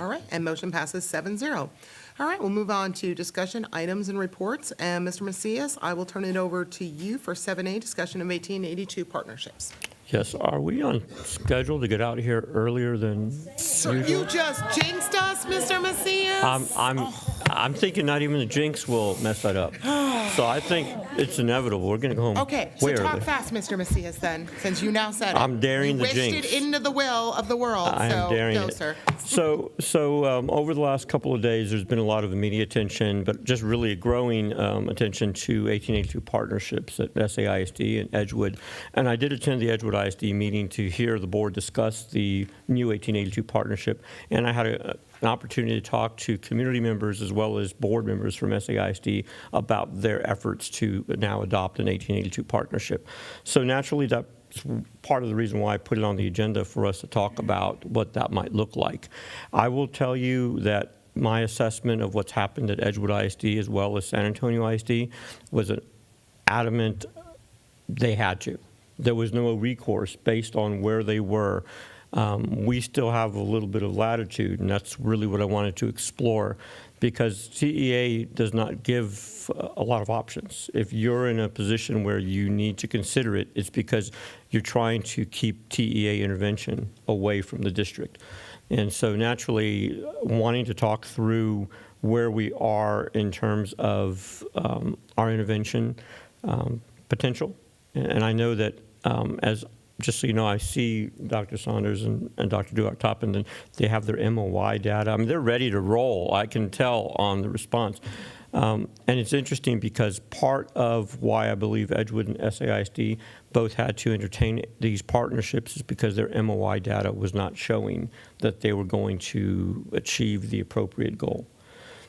All right, and motion passes 7-0. All right, we'll move on to discussion items and reports. And Mr. Macias, I will turn it over to you for 7A, discussion of 1882 partnerships. Yes, are we on schedule to get out of here earlier than So usual? you just jinxed us, Mr. Macias. I'm thinking not even the jinx will mess that up. So I think it's inevitable. We're going to go home Okay, so way talk early. fast, Mr. Macias, then, since you now said it. I'm daring You the jinx. wished it into the will of the world, I am so daring go, it. sir. So over the last couple of days, there's been a lot of media attention, but just really a growing attention to 1882 partnerships at SAISD and Edgewood. And I did attend the Edgewood ISD meeting to hear the board discuss the new 1882 partnership. And I had an opportunity to talk to community members as well as board members from SAISD about their efforts to now adopt an 1882 partnership. So naturally, that's part of the reason why I put it on the agenda for us to talk about what that might look like. I will tell you that my assessment of what's happened at Edgewood ISD as well as San Antonio ISD was an adamant they had to. There was no recourse based on where they were. We still have a little bit of latitude, and that's really what I wanted to explore, because TEA does not give a lot of options. If you're in a position where you need to consider it, it's because you're trying to keep TEA intervention away from the district. And so naturally, wanting to talk through where we are in terms of our intervention potential. And I know that just so you know, I see Dr. Saunders and Dr. Duak-Toppin, and they have their MOI data. I mean, they're ready to roll, I can tell on the response. And it's interesting because part of why I believe Edgewood and SAISD both had to entertain these partnerships is because their MOI data was not showing that they were going to achieve the appropriate goal.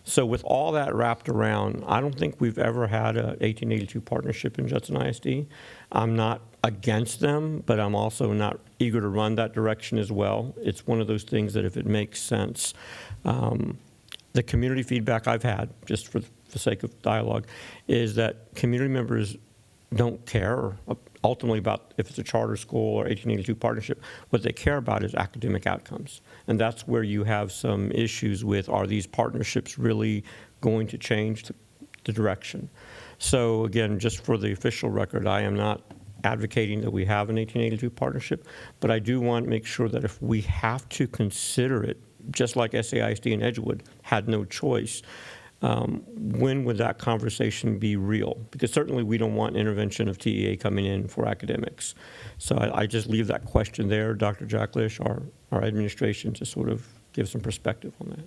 So with all that wrapped around, I don't think we've ever had a 1882 partnership in Judson ISD. I'm not against them, but I'm also not eager to run that direction as well. It's one of those things that if it makes sense, the community feedback I've had, just for the sake of dialogue, is that community members don't care ultimately about if it's a charter school or 1882 partnership. What they care about is academic outcomes. And that's where you have some issues with, are these partnerships really going to change the direction? So again, just for the official record, I am not advocating that we have an 1882 partnership, but I do want to make sure that if we have to consider it, just like SAISD and Edgewood had no choice, when would that conversation be real? Because certainly we don't want intervention of TEA coming in for academics. So I just leave that question there, Dr. Jacklish, our administration, to sort of give some perspective on that.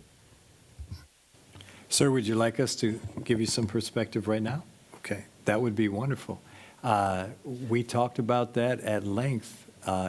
Sir, would you like us to give you some perspective right now? Okay, that would be wonderful. We talked about that at length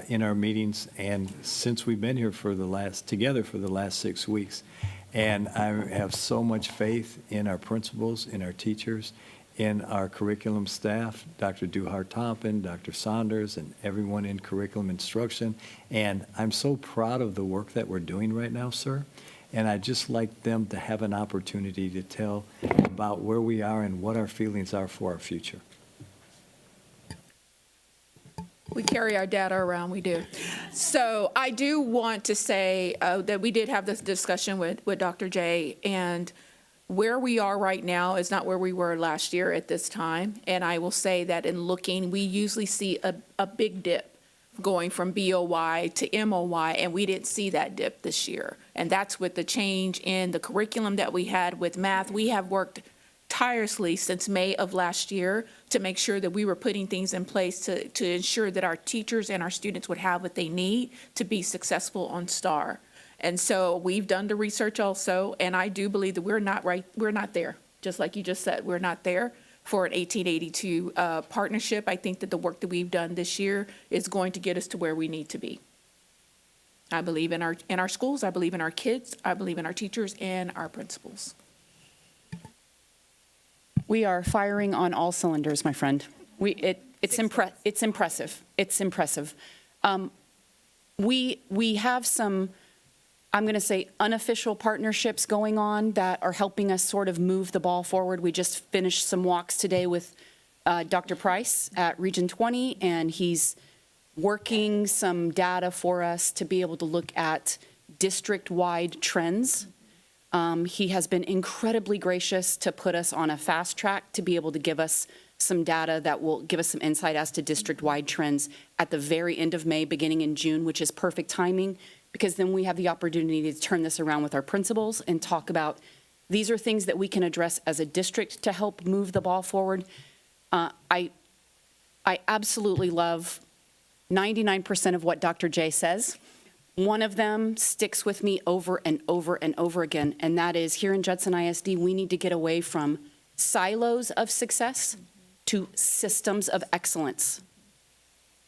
in our meetings, and since we've been here together for the last 6 weeks. And I have so much faith in our principals, in our teachers, in our curriculum staff, Dr. Duhart-Tompin, Dr. Saunders, and everyone in curriculum instruction. And I'm so proud of the work that we're doing right now, sir. And I'd just like them to have an opportunity to tell about where we are and what our feelings are for our future. We carry our data around, we do. So I do want to say that we did have this discussion with Dr. J, and where we are right now is not where we were last year at this time. And I will say that in looking, we usually see a big dip going from BOY to MOY, and we didn't see that dip this year. And that's with the change in the curriculum that we had with math. We have worked tirelessly since May of last year to make sure that we were putting things in place to ensure that our teachers and our students would have what they need to be successful on STAR. And so we've done the research also, and I do believe that we're not there. Just like you just said, we're not there for an 1882 partnership. I think that the work that we've done this year is going to get us to where we need to be. I believe in our schools, I believe in our kids, I believe in our teachers and our principals. We are firing on all cylinders, my friend. It's impressive. It's impressive. We have some, I'm going to say, unofficial partnerships going on that are helping us sort of move the ball forward. We just finished some walks today with Dr. Price at Region 20, and he's working some data for us to be able to look at district-wide trends. He has been incredibly gracious to put us on a fast track to be able to give us some data that will give us some insight as to district-wide trends at the very end of May, beginning in June, which is perfect timing, because then we have the opportunity to turn this around with our principals and talk about these are things that we can address as a district to help move the ball forward. I absolutely love 99% of what Dr. J says. One of them sticks with me over and over and over again, and that is here in Judson ISD, we need to get away from silos of success to systems of excellence.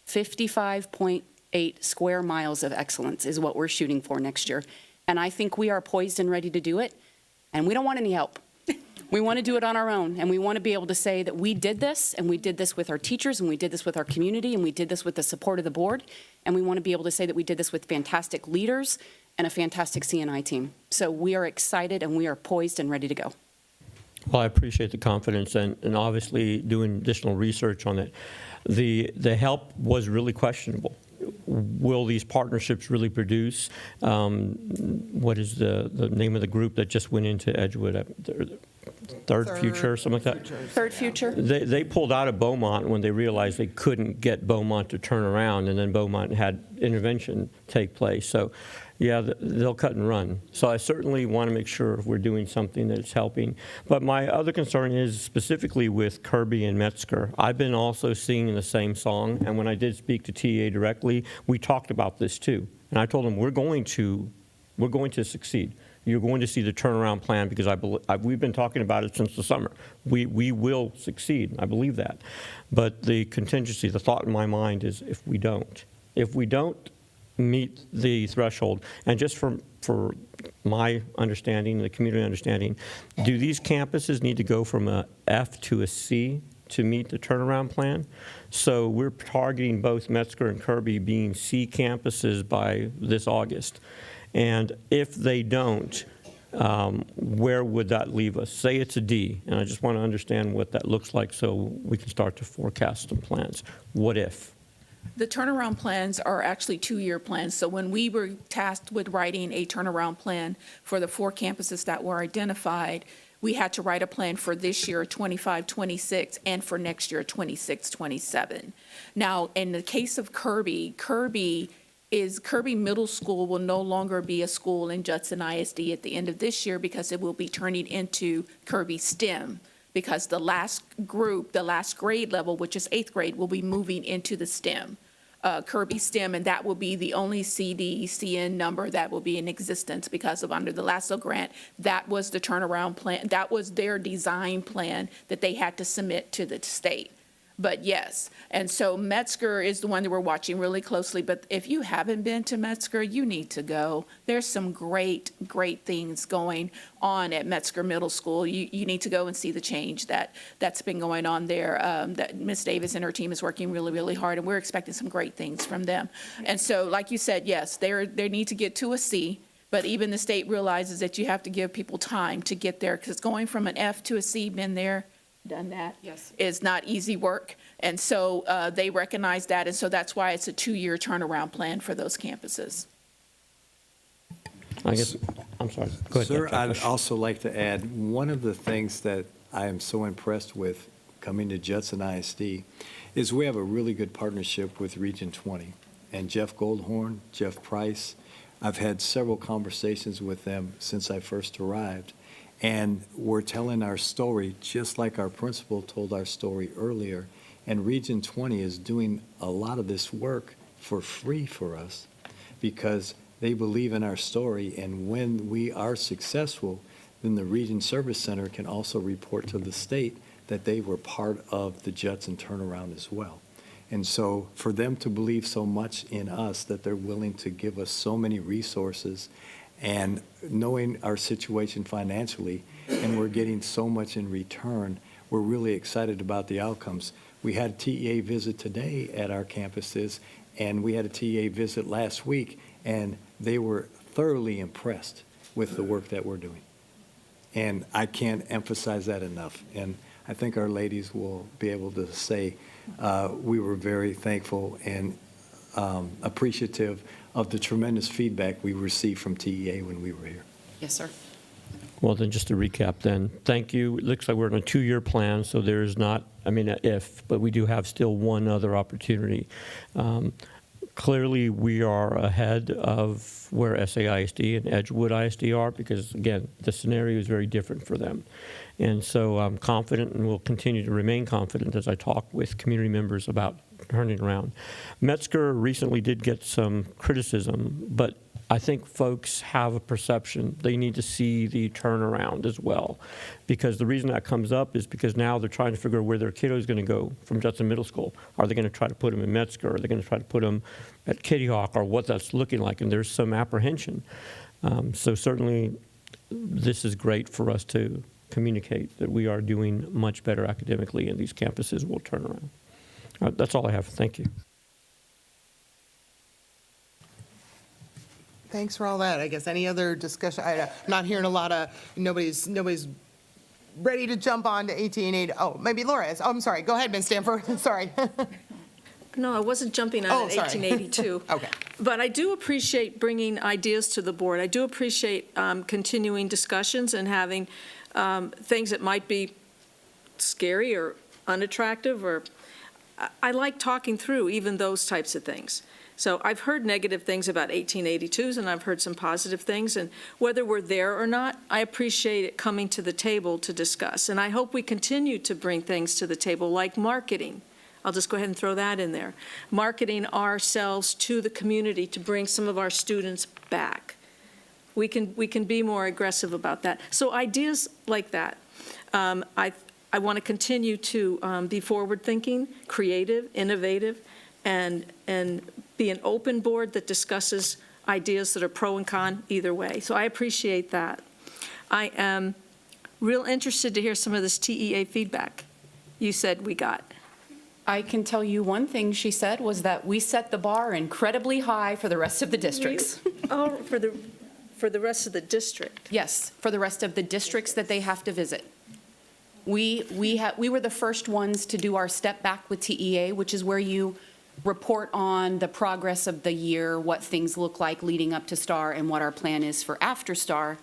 55.8 square miles of excellence is what we're shooting for next year. And I think we are poised and ready to do it, and we don't want any help. We want to do it on our own, and we want to be able to say that we did this, and we did this with our teachers, and we did this with our community, and we did this with the support of the board, and we want to be able to say that we did this with fantastic leaders and a fantastic CNI team. So we are excited, and we are poised and ready to go. Well, I appreciate the confidence and obviously doing additional research on it. The help was really questionable. Will these partnerships really produce? What is the name of the group that just went into Edgewood? Third Future, something like that? Third Future? They pulled out of Beaumont when they realized they couldn't get Beaumont to turn around, and then Beaumont had intervention take place. So, yeah, they'll cut and run. So I certainly want to make sure we're doing something that's helping. But my other concern is specifically with Kirby and Metzger. I've been also singing the same song, and when I did speak to TA directly, we talked about this too. And I told them we're going to succeed. You're going to see the turnaround plan because we've been talking about it since the summer. We will succeed. I believe that. But the contingency, the thought in my mind is if we don't meet the threshold, and just for my understanding, the community understanding, do these campuses need to go from a F to a C to meet the turnaround plan? So we're targeting both Metzger and Kirby being C campuses by this August. And if they don't, where would that leave us? Say it's a D, and I just want to understand what that looks like so we can start to forecast some plans. What if? The turnaround plans are actually 2-year plans. So when we were tasked with writing a turnaround plan for the 4 campuses that were identified, we had to write a plan for this year, 25, 26, and for next year, 26, 27. Now, in the case of Kirby Middle School will no longer be a school in Judson ISD at the end of this year because it will be turning into Kirby STEM, because the last group, the last grade level, which is 8th grade, will be moving into the STEM, Kirby STEM, and that will be the only CN number that will be in existence because of under the LASSO grant. That was the turnaround plan. That was their design plan that they had to submit to the state. But yes, and so Metzger is the one that we're watching really closely, but if you haven't been to Metzger, you need to go. There's some great things going on at Metzger Middle School. You need to go and see the change that's been going on there, that Ms. Davis and her team is working really hard, and we're expecting some great things from them. And so, like you said, yes, they need to get to a C, but even the state realizes that you have to give people time to get there, because going from an F to a C, been there, done that, Yes. is not easy work. And so they recognize that, and so that's why it's a 2-year turnaround plan for those campuses. I guess, I'm sorry. Go ahead. Sir, Dr. I'd Jacklish. also like to add, one of the things that I am so impressed with coming to Judson ISD is we have a really good partnership with Region 20. And Jeff Goldhorn, Jeff Price, I've had several conversations with them since I first arrived. And we're telling our story just like our principal told our story earlier. And Region 20 is doing a lot of this work for free for us because they believe in our story. And when we are successful, then the Region Service Center can also report to the state that they were part of the Judson turnaround as well. And so for them to believe so much in us that they're willing to give us so many resources, and knowing our situation financially, and we're getting so much in return, we're really excited about the outcomes. We had a TEA visit today at our campuses, and we had a TEA visit last week, and they were thoroughly impressed with the work that we're doing. And I can't emphasize that enough. And I think our ladies will be able to say we were very thankful and appreciative of the tremendous feedback we received from TEA when we were here. Yes, sir. Well, then, just to recap then, thank you. It looks like we're on a 2-year plan, so there's not, but we do have still one other opportunity. Clearly, we are ahead of where SAISD and Edgewood ISD are because, again, the scenario is very different for them. And so I'm confident and will continue to remain confident as I talk with community members about turning around. Metzger recently did get some criticism, but I think folks have a perception. They need to see the turnaround as well. Because the reason that comes up is because now they're trying to figure out where their kiddo is going to go from Judson Middle School. Are they going to try to put them in Metzger? Are they going to try to put them at Kitty Hawk, or what that's looking like? And there's some apprehension. So certainly this is great for us to communicate that we are doing much better academically, and these campuses will turn around. That's all I have. Thank you. Thanks for all that. I guess any other discussion? I'm not hearing a lot of, nobody's ready to jump on to 1880. Oh, maybe Laura is. Oh, I'm sorry. Go ahead, Ms. Stanford. Sorry. No, I wasn't jumping on at sorry. 1882. Okay. But I do appreciate bringing ideas to the board. I do appreciate continuing discussions and having things that might be scary or unattractive, or I like talking through even those types of things. So I've heard negative things about 1882s, and I've heard some positive things, and whether we're there or not, I appreciate it coming to the table to discuss. And I hope we continue to bring things to the table like marketing. I'll just go ahead and throw that in there. Marketing ourselves to the community to bring some of our students back. We can be more aggressive about that. So ideas like that. I want to continue to be forward-thinking, creative, innovative, and be an open board that discusses ideas that are pro and con either way. So I appreciate that. I am real interested to hear some of this TEA feedback you said we got. I can tell you one thing she said was that we set the bar incredibly high for the rest of the districts. Oh, for the rest of the district? Yes, for the rest of the districts that they have to visit. We were the first ones to do our step back with TEA, which is where you report on the progress of the year, what things look like leading up to STAR, and what our plan is for after STAR.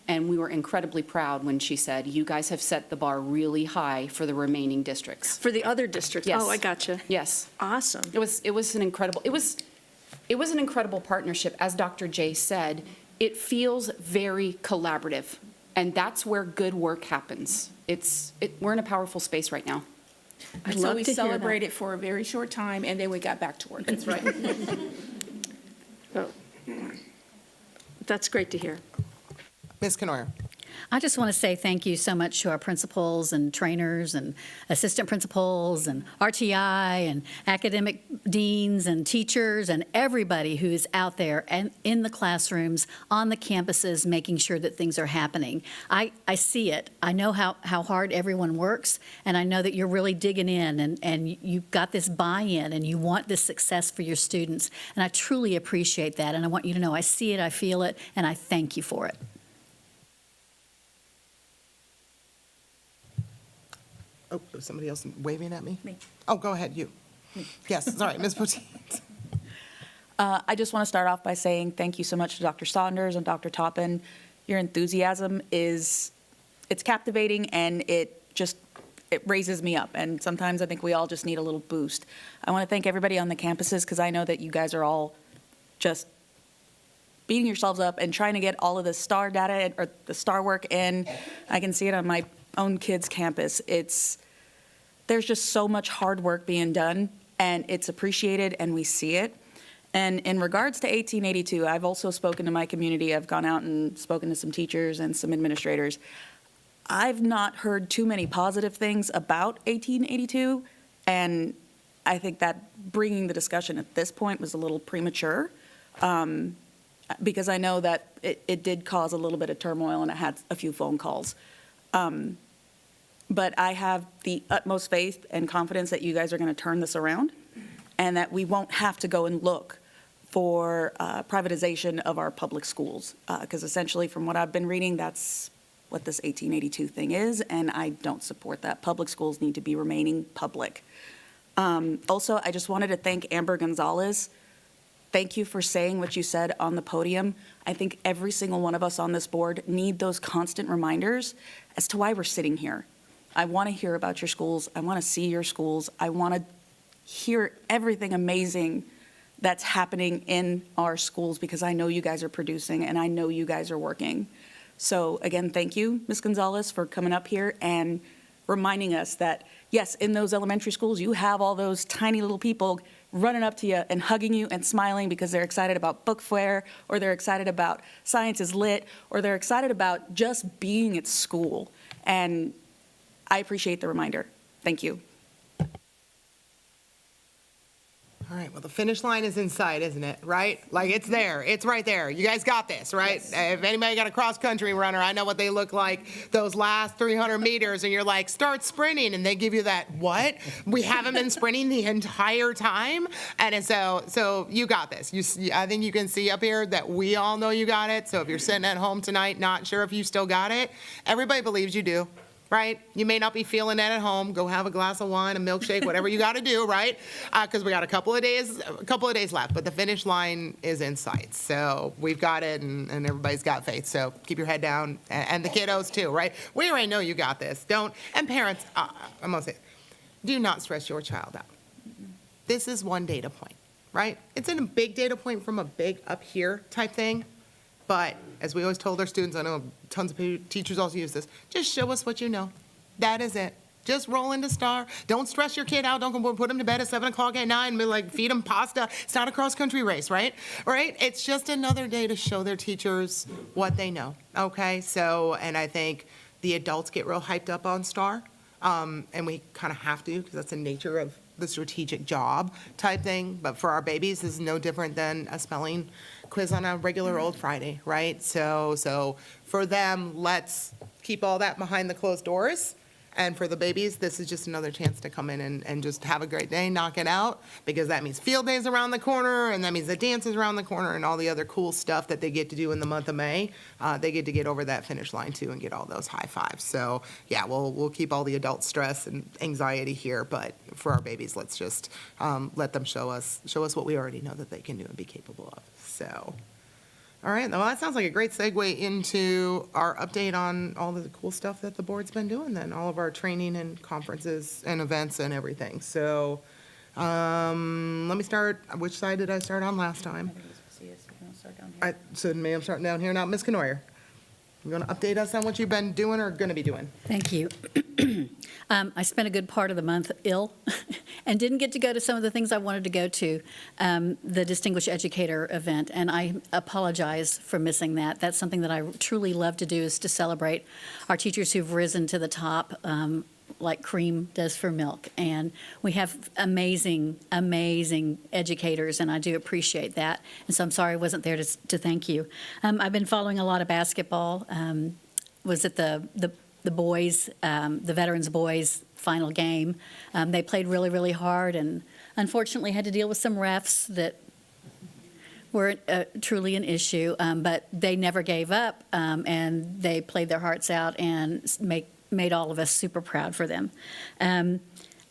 And we were incredibly proud when she said, you guys have set the bar really high for the remaining districts. For the other districts? Yes. Oh, I gotcha. Yes. Awesome. It was an incredible, it was an incredible partnership. As Dr. J said, it feels very collaborative, and that's where good work happens. We're in a powerful space right now. I'd So love we to hear that. celebrated for a very short time, and then we got back to work. That's right. That's great to hear. Ms. Canoyer. I just want to say thank you so much to our principals and trainers and assistant principals and RTI and academic deans and teachers and everybody who is out there and in the classrooms, on the campuses, making sure that things are happening. I see it. I know how hard everyone works, and I know that you're really digging in, and you've got this buy-in, and you want this success for your students. And I truly appreciate that, and I want you to know I see it, I feel it, and I thank you for it. Oh, was somebody else waving at me? Me. Oh, go ahead, you. Yes, sorry, Ms. Poteet. I just want to start off by saying thank you so much to Dr. Saunders and Dr. Toppin. Your enthusiasm it's captivating, and it raises me up. And sometimes I think we all just need a little boost. I want to thank everybody on the campuses, because I know that you guys are all just beating yourselves up and trying to get all of the STAR data or the STAR work in. I can see it on my own kids' campus. There's just so much hard work being done, and it's appreciated, and we see it. And in regards to 1882, I've also spoken to my community. I've gone out and spoken to some teachers and some administrators. I've not heard too many positive things about 1882, and I think that bringing the discussion at this point was a little premature, because I know that it did cause a little bit of turmoil, and I had a few phone calls. But I have the utmost faith and confidence that you guys are going to turn this around, and that we won't have to go and look for privatization of our public schools, because essentially from what I've been reading, that's what this 1882 thing is, and I don't support that. Public schools need to be remaining public. Also, I just wanted to thank Amber Gonzalez. Thank you for saying what you said on the podium. I think every single one of us on this board need those constant reminders as to why we're sitting here. I want to hear about your schools. I want to see your schools. I want to hear everything amazing that's happening in our schools, because I know you guys are producing and I know you guys are working. So again, thank you, Ms. Gonzalez, for coming up here and reminding us that, yes, in those elementary schools, you have all those tiny little people running up to you and hugging you and smiling because they're excited about book fair, or they're excited about science is lit, or they're excited about just being at school. And I appreciate the reminder. Thank you. All right, well, the finish line is in sight, isn't it, right? Like, it's there, it's right there. You guys got this, right? Yes. If anybody got a cross-country runner, I know what they look like, those last 300 meters, and you're like, start sprinting, and they give you that, what? We haven't been sprinting the entire time? And so you got this. I think you can see up here that we all know you got it, so if you're sitting at home tonight not sure if you still got it, everybody believes you do. Right? You may not be feeling that at home. Go have a glass of wine, a milkshake, whatever you got to do, right? Because we got a couple of days left, but the finish line is in sight. So we've got it, and everybody's got faith. So keep your head down, and the kiddos too, right? We already know you got this. And parents, I'm gonna say, do not stress your child out. This is one data point, right? It's in a big data point from a big up here type thing. But as we always told our students, I know tons of teachers also use this, just show us what you know. That is it. Just roll into STAR. Don't stress your kid out. Don't go put him to bed at 7 o'clock at night and be like, feed him pasta. It's not a cross-country race, right? Right? It's just another day to show their teachers what they know, okay? So, and I think the adults get real hyped up on STAR, and we kind of have to, because that's the nature of the strategic job type thing. But for our babies, this is no different than a spelling quiz on a regular old Friday, right? So for them, let's keep all that behind the closed doors. And for the babies, this is just another chance to come in and just have a great day, knock it out, because that means field days around the corner, and that means the dances around the corner, and all the other cool stuff that they get to do in the month of May. They get to get over that finish line too and get all those high fives. So yeah, we'll keep all the adult stress and anxiety here, but for our babies, let's just let them show us what we already know that they can do and be capable of. So All right, well, that sounds like a great segue into our update on all of the cool stuff that the board's been doing then, all of our training and conferences and events and everything. So let me start, which side did I start on last time? So maybe I'm starting down here now. Ms. Canoyer, you want to update us on what you've been doing or going to be doing? Thank you. I spent a good part of the month ill and didn't get to go to some of the things I wanted to go to, the Distinguished Educator event, and I apologize for missing that. That's something that I truly love to do, is to celebrate our teachers who've risen to the top, like cream does for milk. And we have amazing, amazing educators, and I do appreciate that. And so I'm sorry I wasn't there to thank you. I've been following a lot of basketball. Was at the boys, the Veterans boys final game. They played really, really hard and unfortunately had to deal with some refs that were truly an issue, but they never gave up, and they played their hearts out and made all of us super proud for them.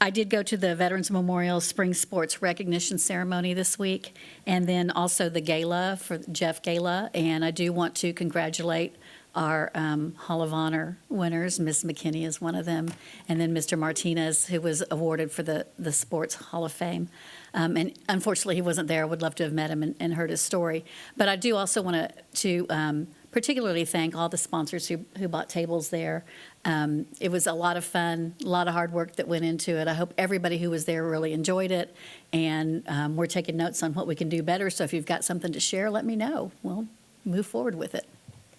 I did go to the Veterans Memorial Spring Sports Recognition Ceremony this week, and then also the gala for Jeff Gala, and I do want to congratulate our Hall of Honor winners. Ms. McKinney is one of them, and then Mr. Martinez, who was awarded for the Sports Hall of Fame. And unfortunately, he wasn't there. I would love to have met him and heard his story. But I do also want to particularly thank all the sponsors who bought tables there. It was a lot of fun, a lot of hard work that went into it. I hope everybody who was there really enjoyed it, and we're taking notes on what we can do better. So if you've got something to share, let me know. We'll move forward with it.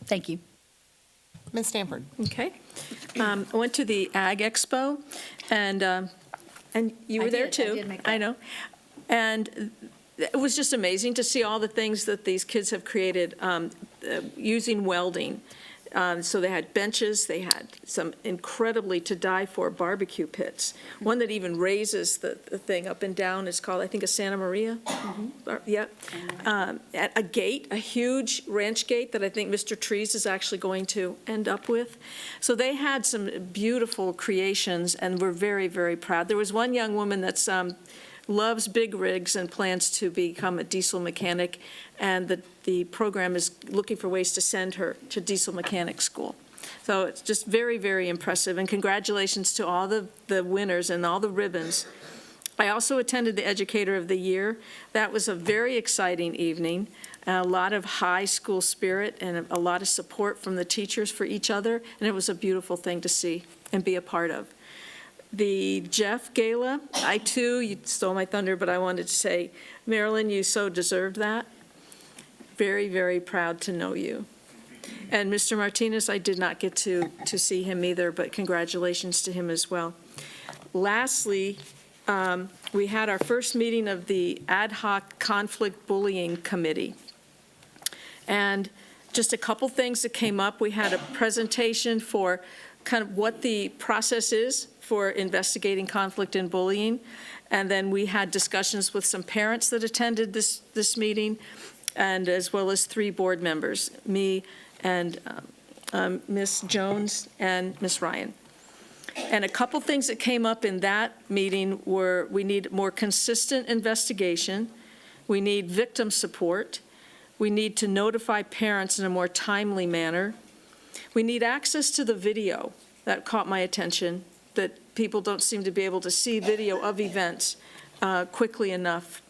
Thank you. Ms. Stanford. Okay. I went to the Ag Expo, and you were there too. I did make that. I know. And it was just amazing to see all the things that these kids have created using welding. So they had benches, they had some incredibly to die for barbecue pits. One that even raises the thing up and down is called, I think, a Santa Maria. Yep. At a gate, a huge ranch gate that I think Mr. Trees is actually going to end up with. So they had some beautiful creations, and we're very, very proud. There was one young woman that's loves big rigs and plans to become a diesel mechanic, and the program is looking for ways to send her to diesel mechanic school. So it's just very, very impressive, and congratulations to all the winners and all the ribbons. I also attended the Educator of the Year. That was a very exciting evening, a lot of high school spirit and a lot of support from the teachers for each other, and it was a beautiful thing to see and be a part of. The Jeff Gala, I too, you stole my thunder, but I wanted to say, Marilyn, you so deserved that. Very, very proud to know you. And Mr. Martinez, I did not get to see him either, but congratulations to him as well. Lastly, we had our first meeting of the Ad Hoc Conflict Bullying Committee. And just a couple things that came up. We had a presentation for kind of what the process is for investigating conflict and bullying. And then we had discussions with some parents that attended this meeting, and as well as 3 board members, me and Ms. Jones and Ms. Ryan. And a couple things that came up in that meeting were we need more consistent investigation, we need victim support, we need to notify parents in a more timely manner, we need access to the video. That caught my attention, that people don't seem to be able to see video of events quickly enough,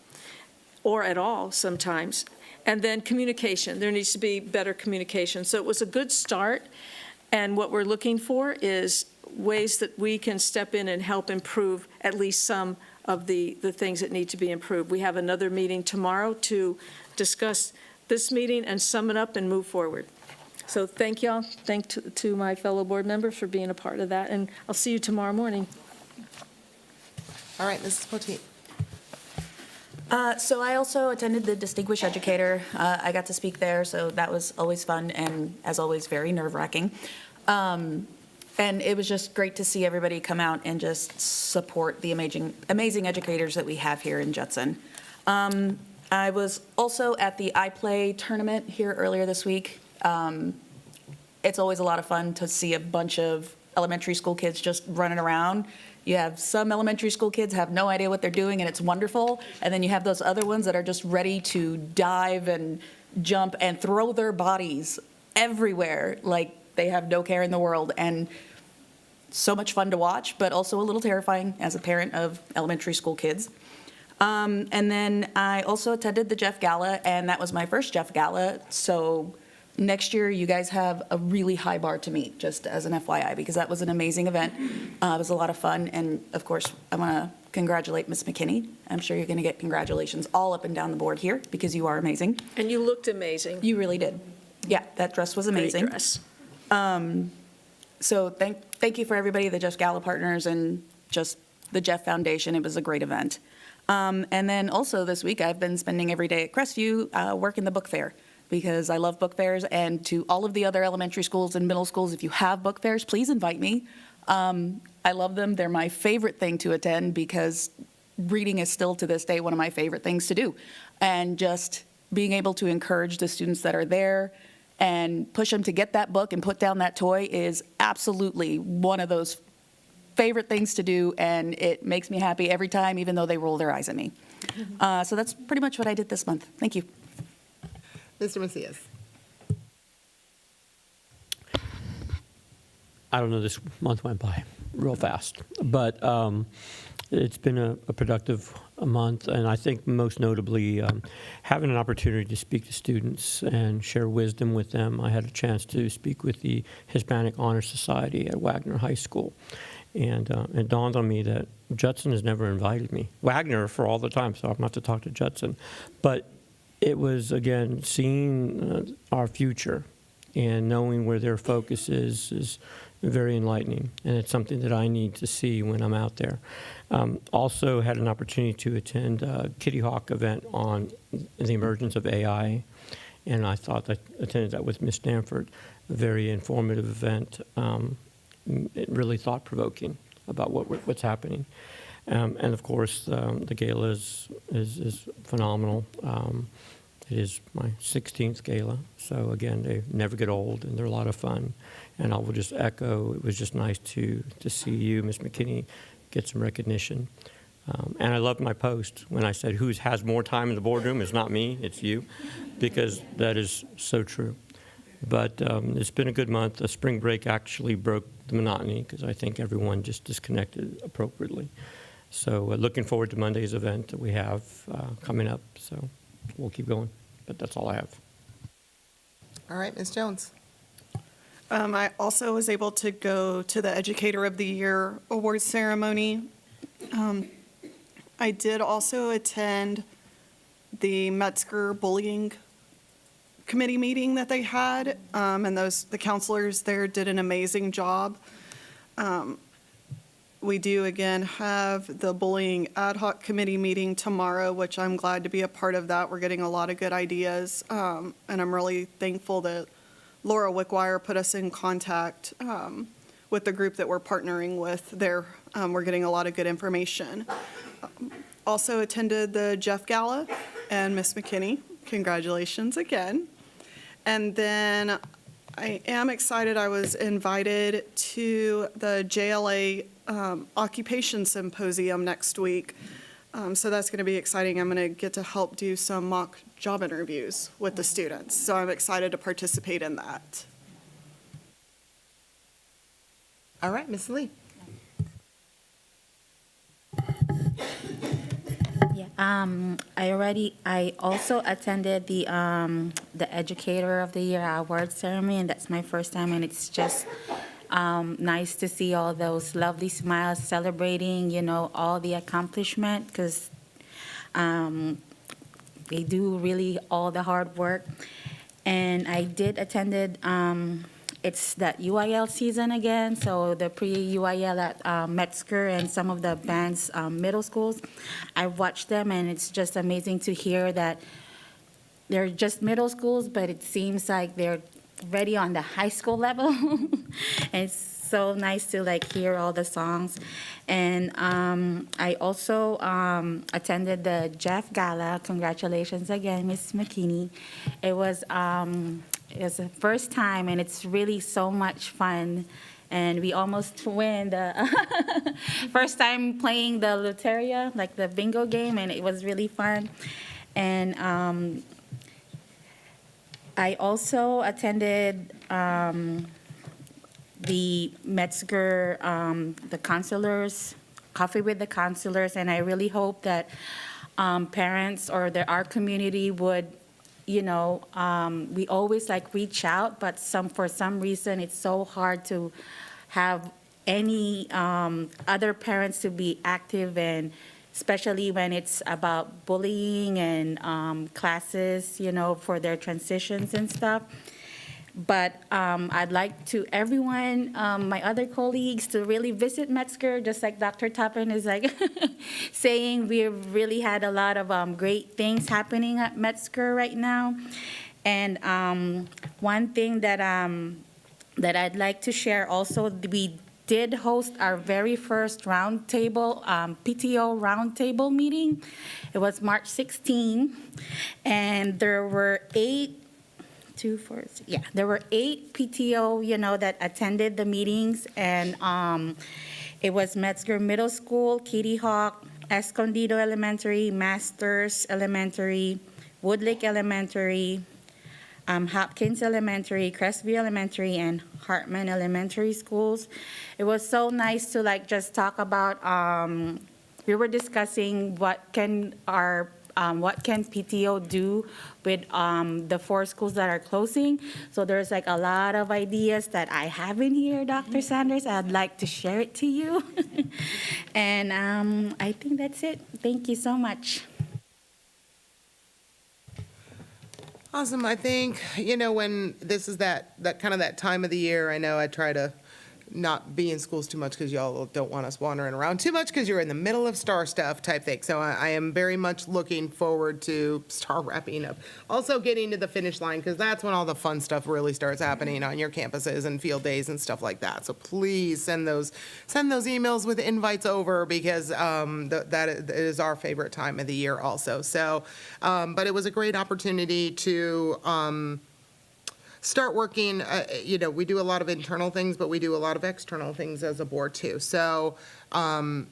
or at all sometimes. And then communication. There needs to be better communication. So it was a good start, and what we're looking for is ways that we can step in and help improve at least some of the things that need to be improved. We have another meeting tomorrow to discuss this meeting and sum it up and move forward. So thank y'all. Thank to my fellow board members for being a part of that, and I'll see you tomorrow morning. All right, Mrs. Poteet. So I also attended the Distinguished Educator. I got to speak there, so that was always fun and, as always, very nerve-wracking. And it was just great to see everybody come out and just support the amazing educators that we have here in Judson. I was also at the iPlay tournament here earlier this week. It's always a lot of fun to see a bunch of elementary school kids just running around. You have some elementary school kids have no idea what they're doing, and it's wonderful. And then you have those other ones that are just ready to dive and jump and throw their bodies everywhere like they have no care in the world. And so much fun to watch, but also a little terrifying as a parent of elementary school kids. And then I also attended the Jeff Gala, and that was my first Jeff Gala. So next year, you guys have a really high bar to meet, just as an FYI, because that was an amazing event. It was a lot of fun. And of course, I want to congratulate Ms. McKinney. I'm sure you're going to get congratulations all up and down the board here because you are amazing. And you looked amazing. You really did. Yeah, that dress was amazing. Great dress. So thank you for everybody, the Jeff Gala partners, and just the Jeff Foundation. It was a great event. And then also this week, I've been spending every day at Crestview working the book fair because I love book fairs. And to all of the other elementary schools and middle schools, if you have book fairs, please invite me. I love them. They're my favorite thing to attend because reading is still to this day one of my favorite things to do. And just being able to encourage the students that are there and push them to get that book and put down that toy is absolutely one of those favorite things to do, and it makes me happy every time, even though they roll their eyes at me. So that's pretty much what I did this month. Thank you. Mr. Macias. I don't know, this month went by real fast, but it's been a productive month, and I think most notably having an opportunity to speak to students and share wisdom with them. I had a chance to speak with the Hispanic Honor Society at Wagner High School, and it dawned on me that Judson has never invited me. Wagner for all the time, so I'm going to have to talk to Judson. But it was, again, seeing our future and knowing where their focus is very enlightening, and it's something that I need to see when I'm out there. Also had an opportunity to attend a Kitty Hawk event on the emergence of AI, and I thought I attended that with Ms. Stanford, a very informative event, really thought-provoking about what's happening. And of course, the gala is phenomenal. It is my 16th gala, so again, they never get old, and they're a lot of fun. And I will just echo, it was just nice to see you, Ms. McKinney, get some recognition. And I loved my post when I said, who has more time in the boardroom? It's not me, it's you, because that is so true. But it's been a good month. The spring break actually broke the monotony, because I think everyone just disconnected appropriately. So looking forward to Monday's event that we have coming up, so we'll keep going. But that's all I have. All right, Ms. Jones. I also was able to go to the Educator of the Year awards ceremony. I did also attend the Metzger Bullying Committee meeting that they had, and the counselors there did an amazing job. We do, again, have the Bullying Ad Hoc Committee meeting tomorrow, which I'm glad to be a part of that. We're getting a lot of good ideas, and I'm really thankful that Laura Wickwire put us in contact with the group that we're partnering with there. We're getting a lot of good information. Also attended the Jeff Gala, and Ms. McKinney, congratulations again. And then I am excited, I was invited to the JLA Occupation Symposium next week. So that's going to be exciting. I'm going to get to help do some mock job interviews with the students. So I'm excited to participate in that. All right, Ms. Lee. I also attended the Educator of the Year award ceremony, and that's my first time, and it's just nice to see all those lovely smiles celebrating, all the accomplishment, because they do really all the hard work. And I did attended, it's that UIL season again, so the pre-UIL at Metzger and some of the band's middle schools. I watched them, and it's just amazing to hear that they're just middle schools, but it seems like they're ready on the high school level. It's so nice to hear all the songs. And I also attended the Jeff Gala. Congratulations again, Ms. McKinney. It was the first time, and it's really so much fun. And we almost win the first time playing the Loteria, the bingo game, and it was really fun. And I also attended the Metzger, the counselors, Coffee with the Counselors, and I really hope that parents or our community would, we always reach out, but for some reason, it's so hard to have any other parents to be active, and especially when it's about bullying and classes, for their transitions and stuff. But I'd like to everyone, my other colleagues, to really visit Metzger, just like Dr. Toppin is saying. We've really had a lot of great things happening at Metzger right now. And one thing that I'd like to share also, we did host our very first roundtable, PTO roundtable meeting. It was March 16, and there were 8 PTO, that attended the meetings, and it was Metzger Middle School, Kitty Hawk, Escondido Elementary, Masters Elementary, Woodlake Elementary, Hopkins Elementary, Crestview Elementary, and Hartman Elementary schools. It was so nice to just talk about, we were discussing what can PTO do with the 4 schools that are closing. So there's a lot of ideas that I have in here, Dr. Sanders. I'd like to share it to you. And I think that's it. Thank you so much. Awesome. I think, when this is that kind of that time of the year, I know I try to not be in schools too much because y'all don't want us wandering around too much because you're in the middle of STAR stuff type thing. So I am very much looking forward to STAR wrapping up. Also getting to the finish line, because that's when all the fun stuff really starts happening on your campuses and field days and stuff like that. So please send those emails with invites over, because that is our favorite time of the year also. So, but it was a great opportunity to start working. We do a lot of internal things, but we do a lot of external things as a board too. So I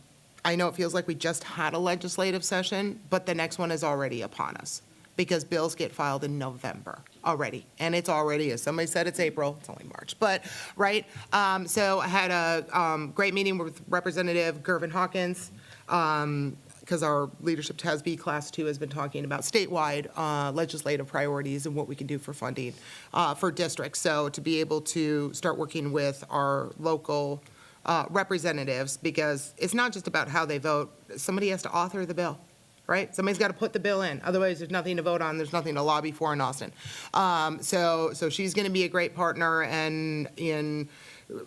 know it feels like we just had a legislative session, but the next one is already upon us, because bills get filed in November already. And it's already, as somebody said, it's April, it's only March, but, right? So I had a great meeting with Representative Gervin Hawkins, because our Leadership TASB Class 2 has been talking about statewide legislative priorities and what we can do for funding for districts. So to be able to start working with our local representatives, because it's not just about how they vote. Somebody has to author the bill, right? Somebody's got to put the bill in. Otherwise, there's nothing to vote on. There's nothing to lobby for in Austin. So she's going to be a great partner, and in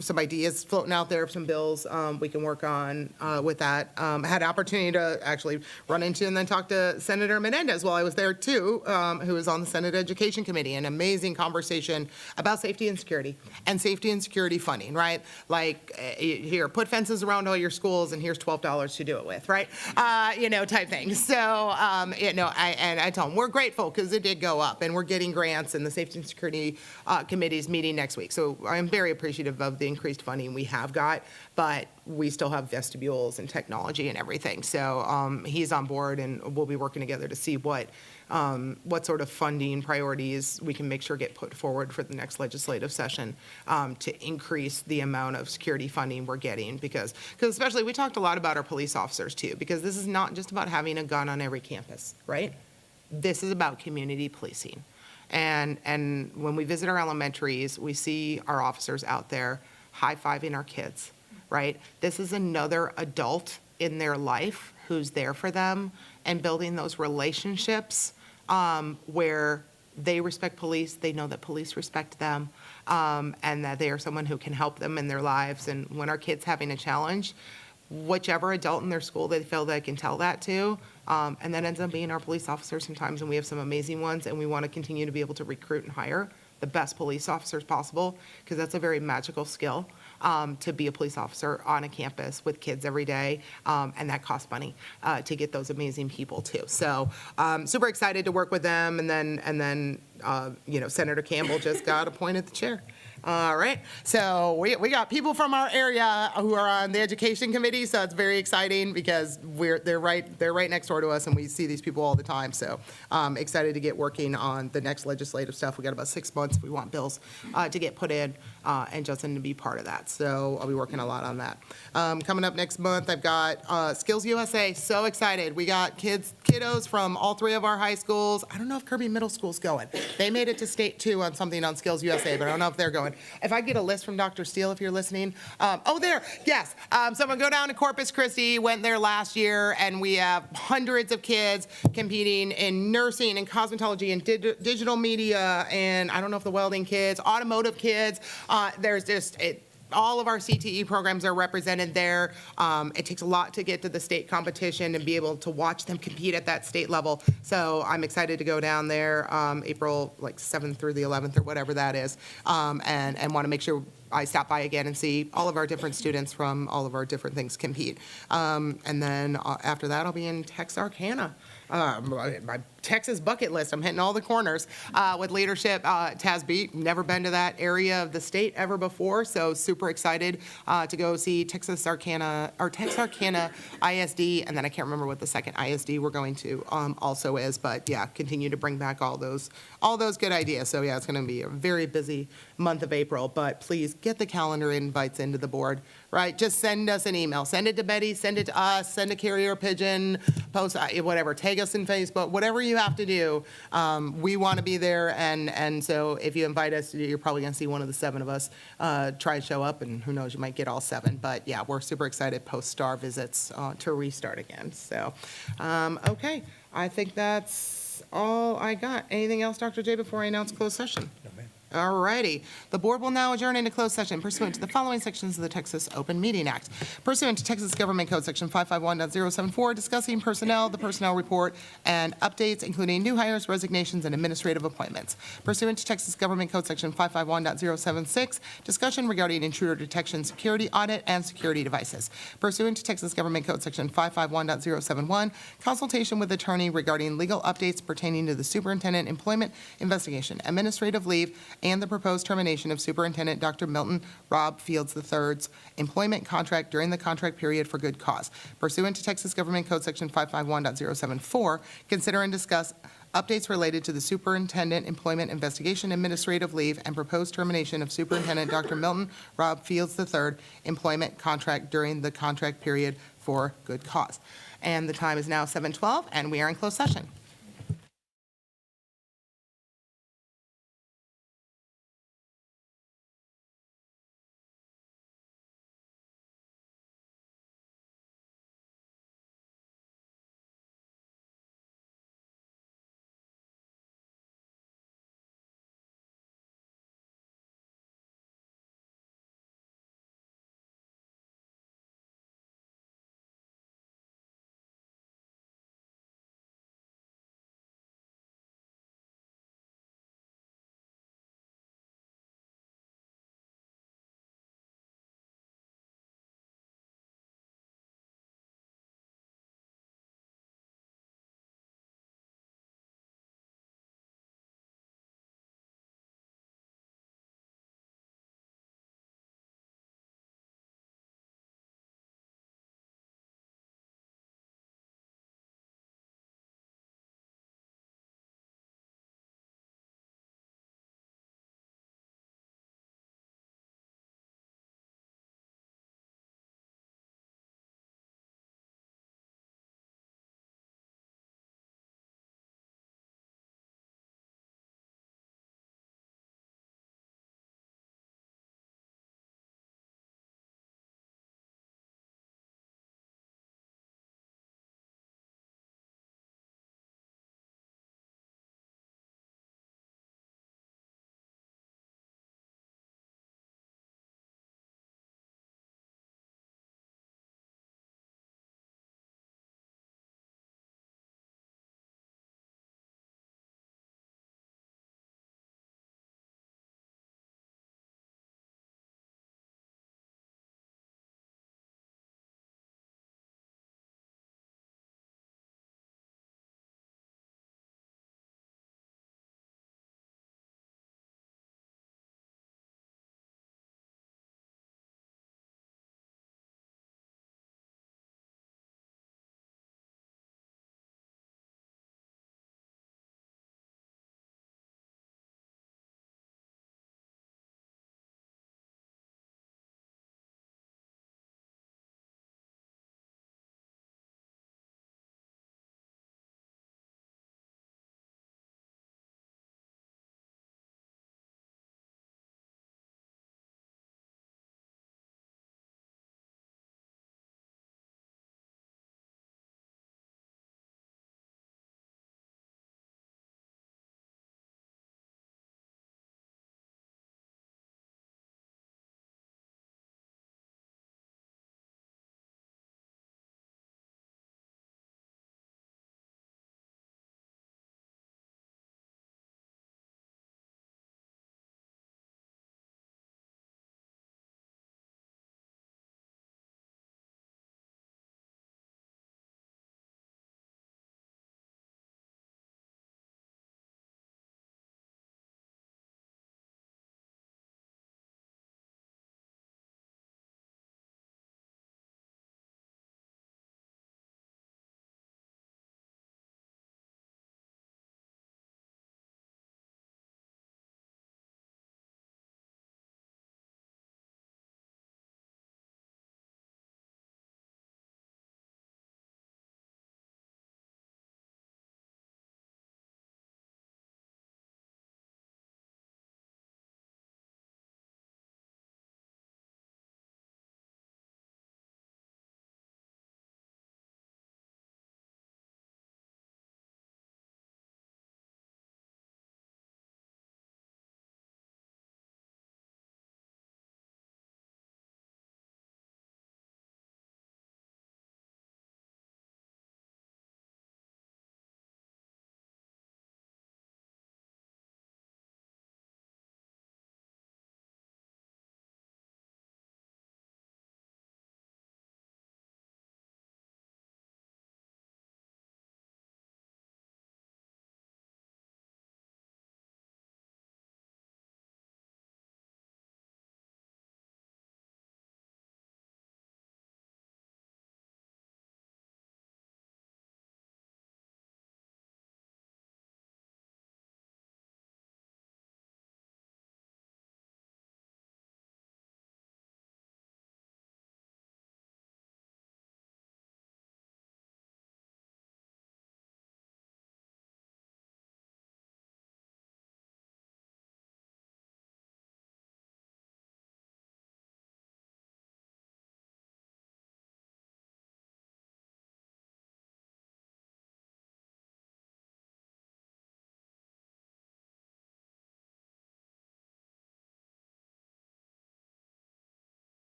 some ideas floating out there, some bills we can work on with that. I had an opportunity to actually run into and then talk to Senator Menendez while I was there too, who is on the Senate Education Committee. An amazing conversation about safety and security funding, right? Here, put fences around all your schools and here's $12 to do it with, right? Type thing. So, I tell them we're grateful because it did go up, and we're getting grants, and the Safety and Security Committee is meeting next week. So I'm very appreciative of the increased funding we have got, but we still have vestibules and technology and everything. So he's on board, and we'll be working together to see what sort of funding priorities we can make sure get put forward for the next legislative session to increase the amount of security funding we're getting, because especially we talked a lot about our police officers too, because this is not just about having a gun on every campus, right? This is about community policing. And when we visit our elementaries, we see our officers out there high-fiving our kids, right? This is another adult in their life who's there for them, and building those relationships where they respect police, they know that police respect them, and that they are someone who can help them in their lives. And when our kid's having a challenge, whichever adult in their school they feel they can tell that to, and that ends up being our police officers sometimes, and we have some amazing ones, and we want to continue to be able to recruit and hire the best police officers possible, because that's a very magical skill, to be a police officer on a campus with kids every day, and that costs money to get those amazing people too. So super excited to work with them, and then Senator Campbell just got appointed the chair. All right, so we got people from our area who are on the education committee, so it's very exciting because they're right next door to us, and we see these people all the time. So excited to get working on the next legislative stuff. We got about 6 months. We want bills to get put in, and Judson to be part of that. So I'll be working a lot on that. Coming up next month, I've got Skills USA. So excited. We got kiddos from all 3 of our high schools. I don't know if Kirby Middle School's going. They made it to state 2 on something on Skills USA, but I don't know if they're going. If I get a list from Dr. Steele, if you're listening. There, yes. Someone go down to Corpus Christi, went there last year, and we have hundreds of kids competing in nursing and cosmetology and digital media, and I don't know if the welding kids, automotive kids. There's just, all of our CTE programs are represented there. It takes a lot to get to the state competition and be able to watch them compete at that state level. So I'm excited to go down there April 7th through the 11th or whatever that is, and want to make sure I stop by again and see all of our different students from all of our different things compete. And then after that, I'll be in Texarkana. My Texas bucket list. I'm hitting all the corners with leadership. TASB, never been to that area of the state ever before, so super excited to go see Texarkana ISD, and then I can't remember what the second ISD we're going to also is, but yeah, continue to bring back all those good ideas. So yeah, it's going to be a very busy month of April, but please get the calendar invites into the board, right? Just send us an email. Send it to Betty, send it to us, send a carrier pigeon, post, whatever, tag us in Facebook, whatever you have to do. We want to be there, and so if you invite us, you're probably going to see one of the 7 of us try and show up, and who knows, you might get all 7. But yeah, we're super excited post-STAR visits to restart again. So, okay, I think that's all I got. Anything else, Dr. J, before I announce closed session? All righty. The board will now adjourn into closed session pursuant to the following sections of the Texas Open Meeting Act. Pursuant to Texas Government Code Section 551.074, discussing personnel, the personnel report, and updates, including new hires, resignations, and administrative appointments. Pursuant to Texas Government Code Section 551.076, discussion regarding intruder detection, security audit, and security devices. Pursuant to Texas Government Code Section 551.071, consultation with attorney regarding legal updates pertaining to the superintendent employment investigation, administrative leave, and the proposed termination of Superintendent Dr. Milton Rob Fields III's employment contract during the contract period for good cause. Pursuant to Texas Government Code Section 551.074, consider and discuss updates related to the superintendent employment investigation, administrative leave, and proposed termination of Superintendent Dr. Milton Rob Fields III employment contract during the contract period for good cause. And the time is now 7:12, and we are in closed session.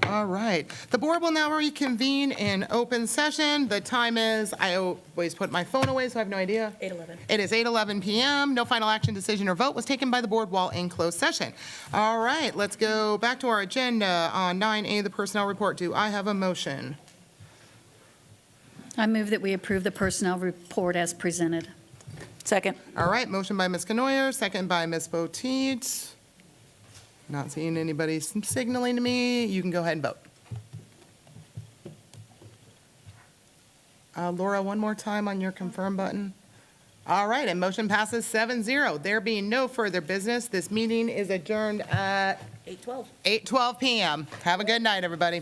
All right. The board will now reconvene in open session. The time is, I always put my phone away, so I have no idea. 8:11. It is 8:11 PM. No final action, decision, or vote was taken by the board while in closed session. All right, let's go back to our agenda on 9A, the personnel report. Do I have a motion? I move that we approve the personnel report as presented. Second. All right, motion by Ms. Canoyer, second by Ms. Potteet. Not seeing anybody signaling to me. You can go ahead and vote. Laura, one more time on your confirm button. All right, and motion passes 7-0. There being no further business, this meeting is adjourned at 8:12. 8:12 PM. Have a good night, everybody.